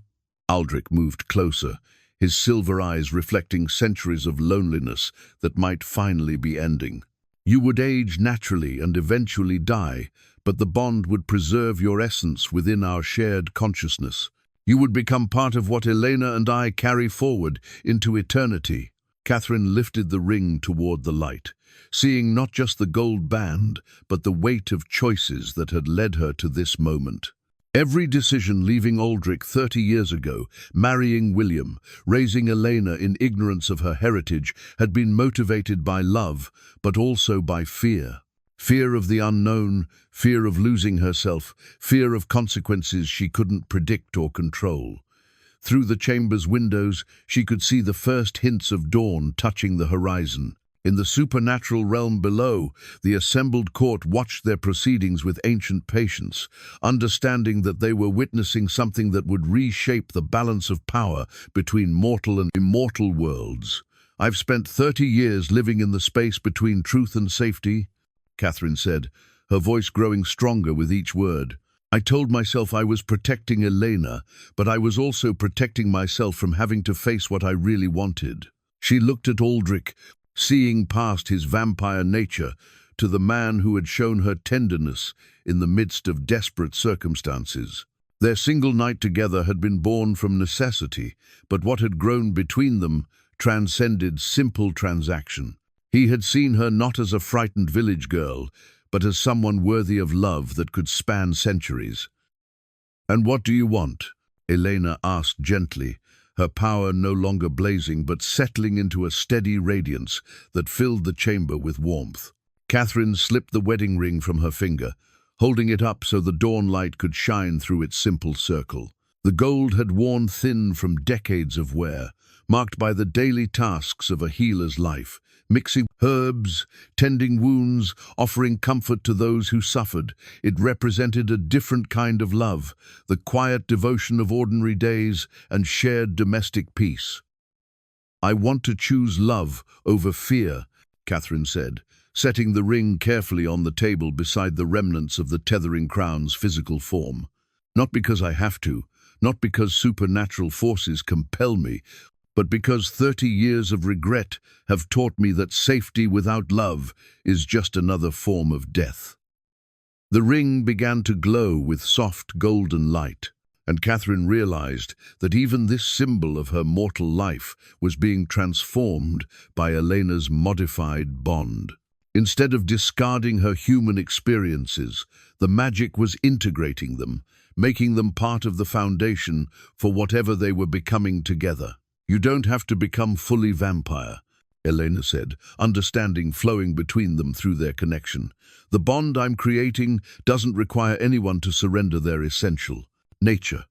[SPEAKER 1] Aldric moved closer, his silver eyes reflecting centuries of loneliness that might finally be ending. "You would age naturally and eventually die, but the bond would preserve your essence within our shared consciousness. You would become part of what Elena and I carry forward into eternity." Catherine lifted the ring toward the light, seeing not just the gold band, but the weight of choices that had led her to this moment. Every decision, leaving Aldric 30 years ago, marrying William, raising Elena in ignorance of her heritage, had been motivated by love, but also by fear. Fear of the unknown, fear of losing herself, fear of consequences she couldn't predict or control. Through the chamber's windows, she could see the first hints of dawn touching the horizon. In the supernatural realm below, the assembled court watched their proceedings with ancient patience, understanding that they were witnessing something that would reshape the balance of power between mortal and immortal worlds. "I've spent 30 years living in the space between truth and safety," Catherine said, her voice growing stronger with each word. "I told myself I was protecting Elena, but I was also protecting myself from having to face what I really wanted." She looked at Aldric, seeing past his vampire nature to the man who had shown her tenderness in the midst of desperate circumstances. Their single night together had been born from necessity, but what had grown between them transcended simple transaction. He had seen her not as a frightened village girl, but as someone worthy of love that could span centuries. "And what do you want?" Elena asked gently, her power no longer blazing but settling into a steady radiance that filled the chamber with warmth. Catherine slipped the wedding ring from her finger, holding it up so the dawn light could shine through its simple circle. The gold had worn thin from decades of wear, marked by the daily tasks of a healer's life, mixing herbs, tending wounds, offering comfort to those who suffered. It represented a different kind of love, the quiet devotion of ordinary days and shared domestic peace. "I want to choose love over fear," Catherine said, setting the ring carefully on the table beside the remnants of the tethering crown's physical form. "Not because I have to, not because supernatural forces compel me, but because 30 years of regret have taught me that safety without love is just another form of death." The ring began to glow with soft golden light, and Catherine realized that even this symbol of her mortal life was being transformed by Elena's modified bond. Instead of discarding her human experiences, the magic was integrating them, making them part of the foundation for whatever they were becoming together. "You don't have to become fully vampire," Elena said, understanding flowing between them through their connection. "The bond I'm creating doesn't require anyone to surrender their essential nature.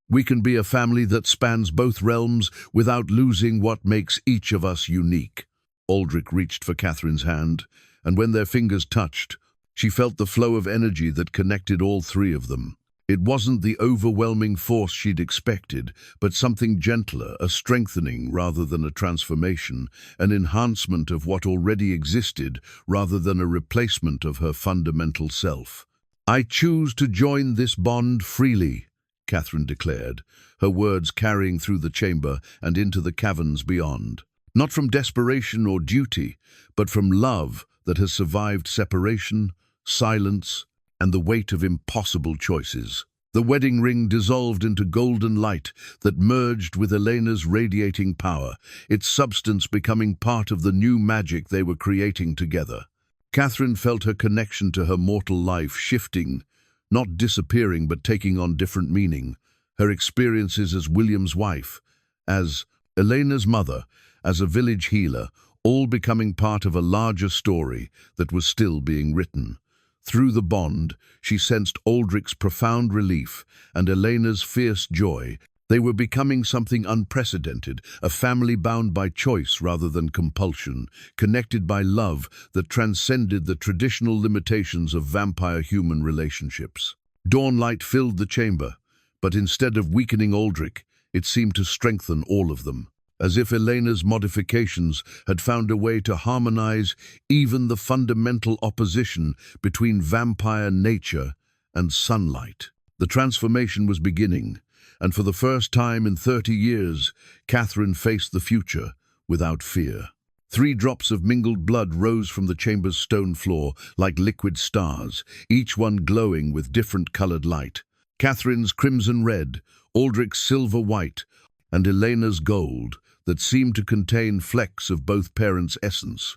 [SPEAKER 1] We can be a family that spans both realms without losing what makes each of us unique." Aldric reached for Catherine's hand, and when their fingers touched, she felt the flow of energy that connected all three of them. It wasn't the overwhelming force she'd expected, but something gentler, a strengthening rather than a transformation, an enhancement of what already existed rather than a replacement of her fundamental self. "I choose to join this bond freely," Catherine declared, her words carrying through the chamber and into the caverns beyond. Not from desperation or duty, but from love that has survived separation, silence, and the weight of impossible choices. The wedding ring dissolved into golden light that merged with Elena's radiating power, its substance becoming part of the new magic they were creating together. Catherine felt her connection to her mortal life shifting, not disappearing but taking on different meaning. Her experiences as William's wife, as Elena's mother, as a village healer, all becoming part of a larger story that was still being written. Through the bond, she sensed Aldric's profound relief and Elena's fierce joy. They were becoming something unprecedented, a family bound by choice rather than compulsion, connected by love that transcended the traditional limitations of vampire-human relationships. Dawnlight filled the chamber, but instead of weakening Aldric, it seemed to strengthen all of them, as if Elena's modifications had found a way to harmonize even the fundamental opposition between vampire nature and sunlight. The transformation was beginning, and for the first time in 30 years, Catherine faced the future without fear. 3 drops of mingled blood rose from the chamber's stone floor like liquid stars, each one glowing with different colored light. Catherine's crimson red, Aldric's silver white, and Elena's gold, that seemed to contain flecks of both parents' essence.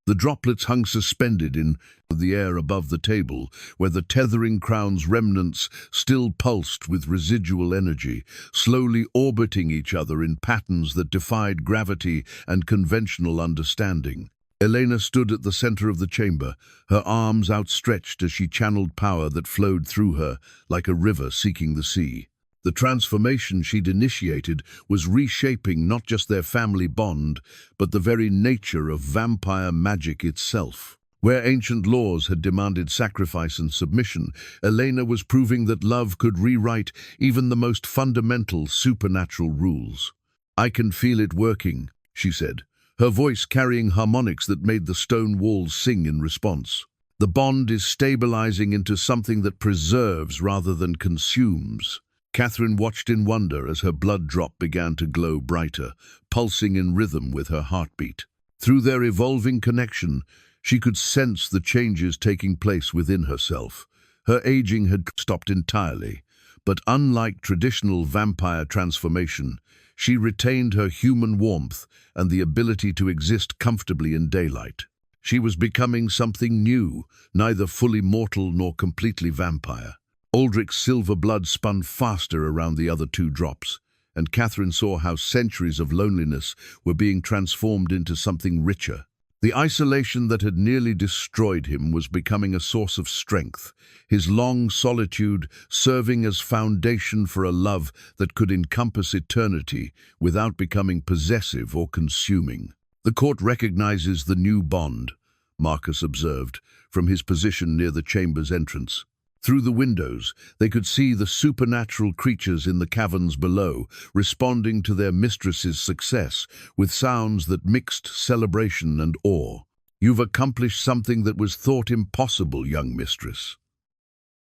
[SPEAKER 1] The droplets hung suspended in the air above the table, where the tethering crown's remnants still pulsed with residual energy, slowly orbiting each other in patterns that defied gravity and conventional understanding. Elena stood at the center of the chamber, her arms outstretched as she channeled power that flowed through her like a river seeking the sea. The transformation she'd initiated was reshaping not just their family bond, but the very nature of vampire magic itself. Where ancient laws had demanded sacrifice and submission, Elena was proving that love could rewrite even the most fundamental supernatural rules. "I can feel it working," she said, her voice carrying harmonics that made the stone walls sing in response. "The bond is stabilizing into something that preserves rather than consumes." Catherine watched in wonder as her blood drop began to glow brighter, pulsing in rhythm with her heartbeat. Through their evolving connection, she could sense the changes taking place within herself. Her aging had stopped entirely, but unlike traditional vampire transformation, she retained her human warmth and the ability to exist comfortably in daylight. She was becoming something new, neither fully mortal nor completely vampire. Aldric's silver blood spun faster around the other 2 drops, and Catherine saw how centuries of loneliness were being transformed into something richer. The isolation that had nearly destroyed him was becoming a source of strength, his long solitude serving as foundation for a love that could encompass eternity without becoming possessive or consuming. "The court recognizes the new bond," Marcus observed, from his position near the chamber's entrance. Through the windows, they could see the supernatural creatures in the caverns below, responding to their mistress's success with sounds that mixed celebration and awe. "You've accomplished something that was thought impossible, young mistress."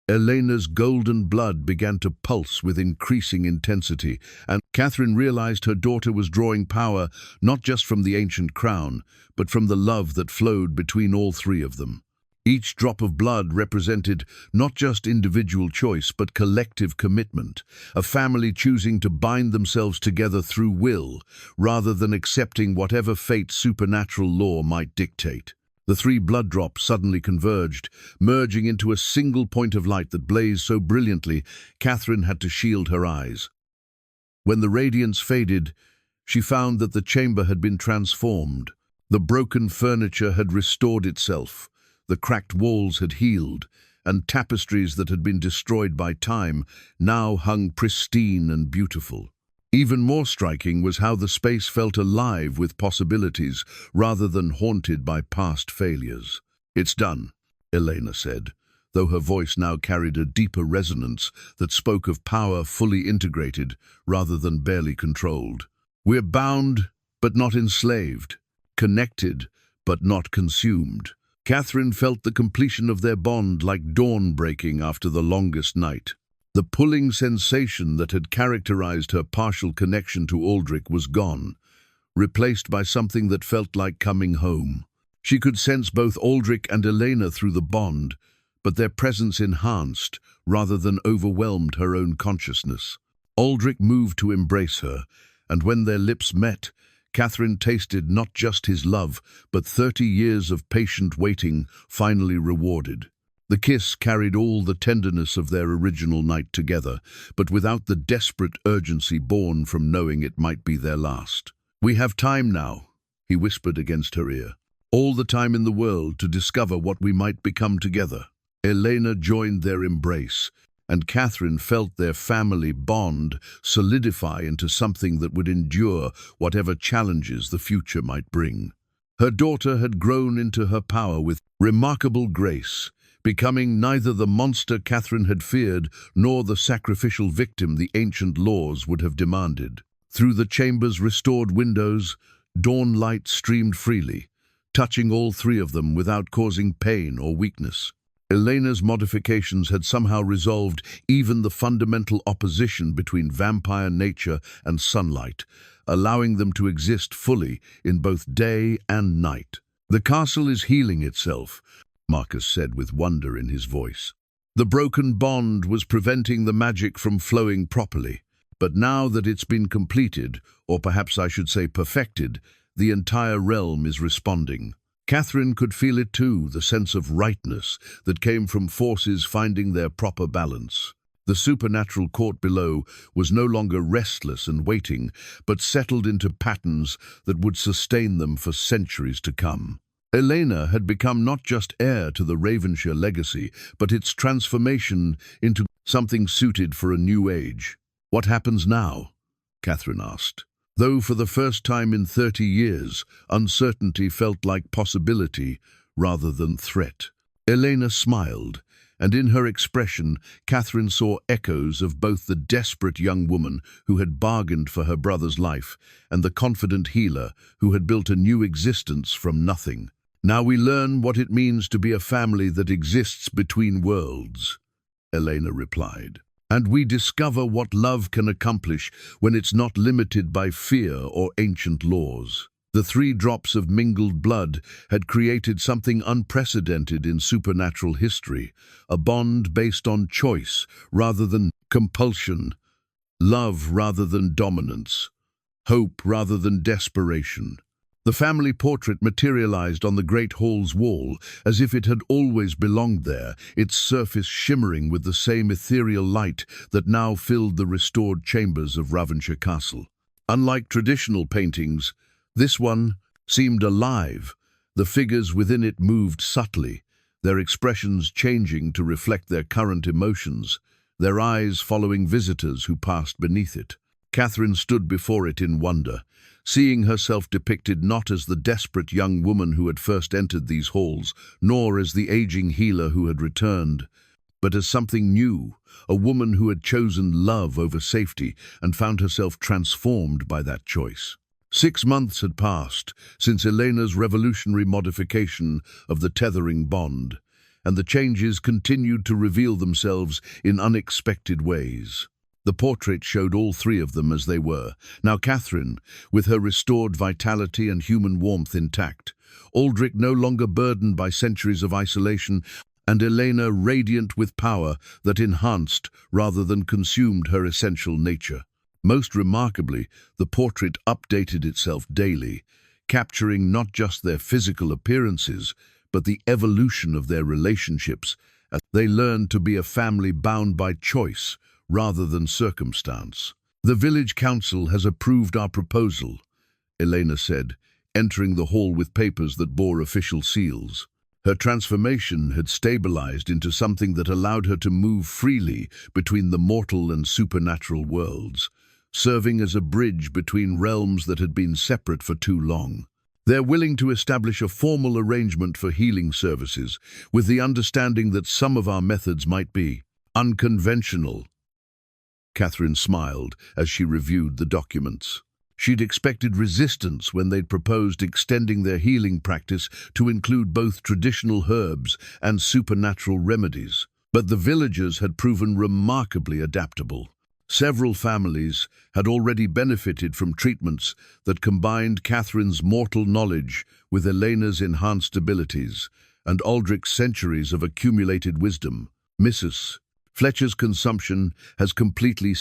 [SPEAKER 1] Elena's golden blood began to pulse with increasing intensity, and Catherine realized her daughter was drawing power not just from the ancient crown, but from the love that flowed between all 3 of them. Each drop of blood represented not just individual choice, but collective commitment, a family choosing to bind themselves together through will, rather than accepting whatever fate supernatural law might dictate. The 3 blood drops suddenly converged, merging into a single point of light that blazed so brilliantly, Catherine had to shield her eyes. When the radiance faded, she found that the chamber had been transformed. The broken furniture had restored itself. The cracked walls had healed, and tapestries that had been destroyed by time now hung pristine and beautiful. Even more striking was how the space felt alive with possibilities rather than haunted by past failures. "It's done," Elena said, though her voice now carried a deeper resonance that spoke of power fully integrated rather than barely controlled. "We're bound, but not enslaved, connected, but not consumed." Catherine felt the completion of their bond like dawn breaking after the longest night. The pulling sensation that had characterized her partial connection to Aldric was gone, replaced by something that felt like coming home. She could sense both Aldric and Elena through the bond, but their presence enhanced rather than overwhelmed her own consciousness. Aldric moved to embrace her, and when their lips met, Catherine tasted not just his love, but 30 years of patient waiting finally rewarded. The kiss carried all the tenderness of their original night together, but without the desperate urgency born from knowing it might be their last. "We have time now," he whispered against her ear. "All the time in the world to discover what we might become together." Elena joined their embrace, and Catherine felt their family bond solidify into something that would endure whatever challenges the future might bring. Her daughter had grown into her power with remarkable grace, becoming neither the monster Catherine had feared nor the sacrificial victim the ancient laws would have demanded. Through the chamber's restored windows, dawn light streamed freely, touching all three of them without causing pain or weakness. Elena's modifications had somehow resolved even the fundamental opposition between vampire nature and sunlight, allowing them to exist fully in both day and night. "The castle is healing itself," Marcus said with wonder in his voice. The broken bond was preventing the magic from flowing properly, but now that it's been completed, or perhaps I should say perfected, the entire realm is responding. Catherine could feel it too, the sense of rightness that came from forces finding their proper balance. The supernatural court below was no longer restless and waiting, but settled into patterns that would sustain them for centuries to come. Elena had become not just heir to the Ravenshire legacy, but its transformation into something suited for a new age. "What happens now?" Catherine asked. Though for the first time in 30 years, uncertainty felt like possibility rather than threat. Elena smiled, and in her expression, Catherine saw echoes of both the desperate young woman who had bargained for her brother's life and the confident healer who had built a new existence from nothing. "Now we learn what it means to be a family that exists between worlds," Elena replied. "And we discover what love can accomplish when it's not limited by fear or ancient laws." The 3 drops of mingled blood had created something unprecedented in supernatural history, a bond based on choice rather than compulsion, love rather than dominance, hope rather than desperation. The family portrait materialized on the great hall's wall as if it had always belonged there, its surface shimmering with the same ethereal light that now filled the restored chambers of Ravenshire Castle. Unlike traditional paintings, this one seemed alive. The figures within it moved subtly, their expressions changing to reflect their current emotions, their eyes following visitors who passed beneath it. Catherine stood before it in wonder, seeing herself depicted not as the desperate young woman who had first entered these halls, nor as the aging healer who had returned, but as something new, a woman who had chosen love over safety and found herself transformed by that choice. 6 months had passed since Elena's revolutionary modification of the tethering bond, and the changes continued to reveal themselves in unexpected ways. The portrait showed all 3 of them as they were. Now Catherine, with her restored vitality and human warmth intact, Aldric no longer burdened by centuries of isolation, and Elena radiant with power that enhanced rather than consumed her essential nature. Most remarkably, the portrait updated itself daily, capturing not just their physical appearances, but the evolution of their relationships as they learned to be a family bound by choice rather than circumstance. "The village council has approved our proposal," Elena said, entering the hall with papers that bore official seals. Her transformation had stabilized into something that allowed her to move freely between the mortal and supernatural worlds, serving as a bridge between realms that had been separate for too long. They're willing to establish a formal arrangement for healing services, with the understanding that some of our methods might be unconventional. Catherine smiled as she reviewed the documents. She'd expected resistance when they'd proposed extending their healing practice to include both traditional herbs and supernatural remedies. But the villagers had proven remarkably adaptable. Several families had already benefited from treatments that combined Catherine's mortal knowledge with Elena's enhanced abilities and Aldric's centuries of accumulated wisdom. Mrs. Fletcher's consumption has completely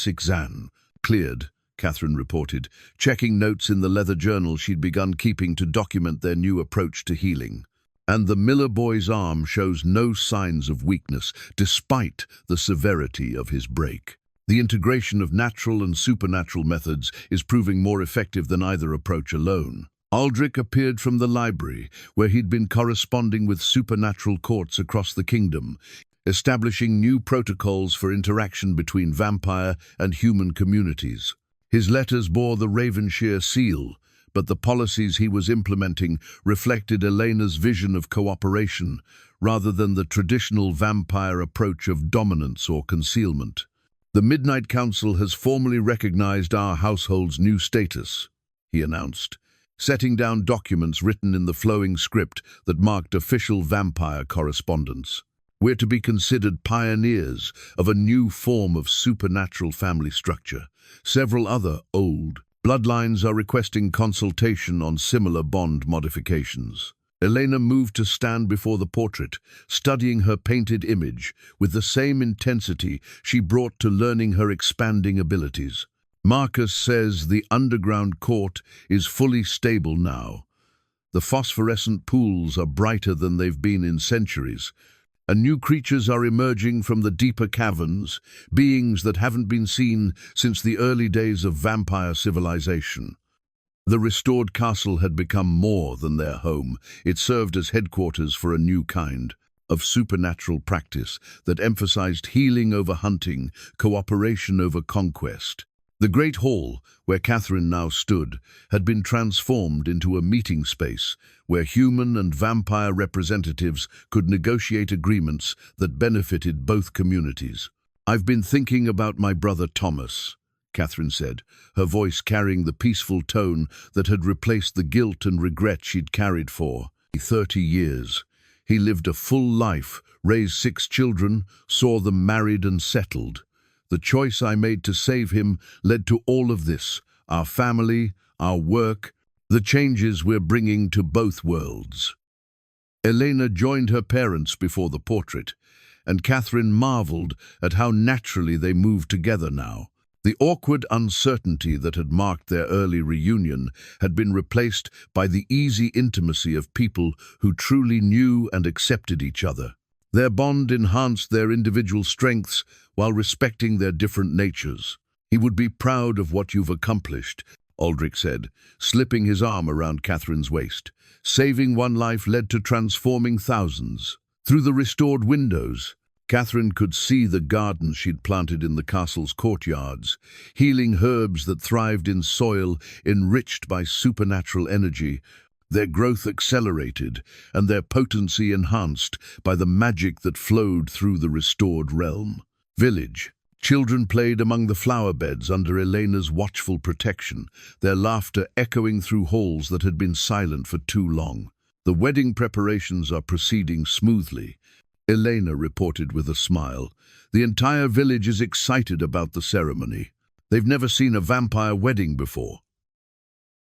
[SPEAKER 1] cleared, Catherine reported, checking notes in the leather journal she'd begun keeping to document their new approach to healing. And the Miller boy's arm shows no signs of weakness, despite the severity of his break. The integration of natural and supernatural methods is proving more effective than either approach alone. Aldric appeared from the library, where he'd been corresponding with supernatural courts across the kingdom, establishing new protocols for interaction between vampire and human communities. His letters bore the Ravenshire seal, but the policies he was implementing reflected Elena's vision of cooperation, rather than the traditional vampire approach of dominance or concealment. The Midnight Council has formally recognized our household's new status, he announced, setting down documents written in the flowing script that marked official vampire correspondence. We're to be considered pioneers of a new form of supernatural family structure. Several other old bloodlines are requesting consultation on similar bond modifications. Elena moved to stand before the portrait, studying her painted image with the same intensity she brought to learning her expanding abilities. Marcus says the underground court is fully stable now. The phosphorescent pools are brighter than they've been in centuries, and new creatures are emerging from the deeper caverns, beings that haven't been seen since the early days of vampire civilization. The restored castle had become more than their home. It served as headquarters for a new kind of supernatural practice that emphasized healing over hunting, cooperation over conquest. The great hall, where Catherine now stood, had been transformed into a meeting space where human and vampire representatives could negotiate agreements that benefited both communities. "I've been thinking about my brother Thomas," Catherine said, her voice carrying the peaceful tone that had replaced the guilt and regret she'd carried for 30 years. He lived a full life, raised 6 children, saw them married and settled. The choice I made to save him led to all of this, our family, our work, the changes we're bringing to both worlds. Elena joined her parents before the portrait, and Catherine marveled at how naturally they moved together now. The awkward uncertainty that had marked their early reunion had been replaced by the easy intimacy of people who truly knew and accepted each other. Their bond enhanced their individual strengths while respecting their different natures. "He would be proud of what you've accomplished," Aldric said, slipping his arm around Catherine's waist. "Saving one life led to transforming thousands." Through the restored windows, Catherine could see the gardens she'd planted in the castle's courtyards, healing herbs that thrived in soil enriched by supernatural energy. Their growth accelerated, and their potency enhanced by the magic that flowed through the restored realm. Village. Children played among the flower beds under Elena's watchful protection, their laughter echoing through halls that had been silent for too long. "The wedding preparations are proceeding smoothly," Elena reported with a smile. "The entire village is excited about the ceremony. They've never seen a vampire wedding before."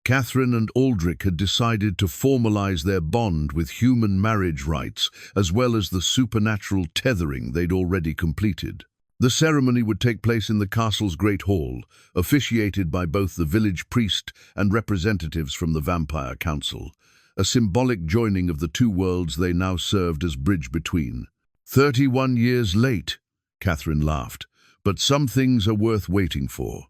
[SPEAKER 1] Catherine and Aldric had decided to formalize their bond with human marriage rites, as well as the supernatural tethering they'd already completed. The ceremony would take place in the castle's great hall, officiated by both the village priest and representatives from the Vampire Council, a symbolic joining of the two worlds they now served as bridge between. 31 years late, Catherine laughed, but some things are worth waiting for.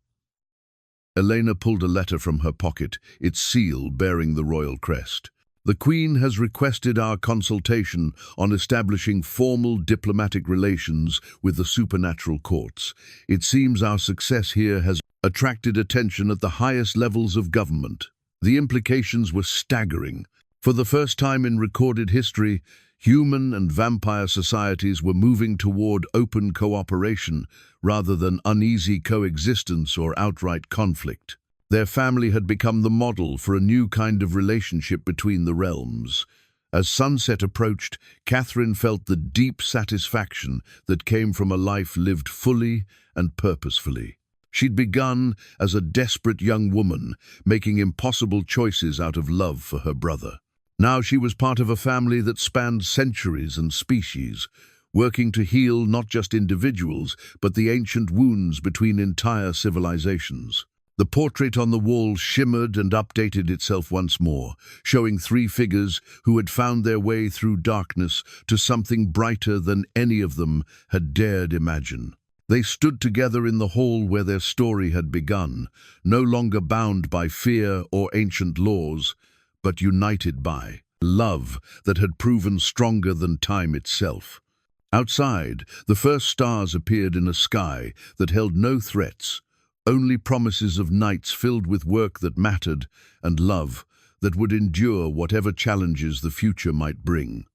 [SPEAKER 1] Elena pulled a letter from her pocket, its seal bearing the royal crest. "The Queen has requested our consultation on establishing formal diplomatic relations with the supernatural courts. It seems our success here has attracted attention at the highest levels of government." The implications were staggering. For the first time in recorded history, human and vampire societies were moving toward open cooperation rather than uneasy coexistence or outright conflict. Their family had become the model for a new kind of relationship between the realms. As sunset approached, Catherine felt the deep satisfaction that came from a life lived fully and purposefully. She'd begun as a desperate young woman, making impossible choices out of love for her brother. Now she was part of a family that spanned centuries and species, working to heal not just individuals, but the ancient wounds between entire civilizations. The portrait on the wall shimmered and updated itself once more, showing three figures who had found their way through darkness to something brighter than any of them had dared imagine. They stood together in the hall where their story had begun, no longer bound by fear or ancient laws, but united by love that had proven stronger than time itself. Outside, the first stars appeared in a sky that held no threats, only promises of nights filled with work that mattered and love that would endure whatever challenges the future might bring.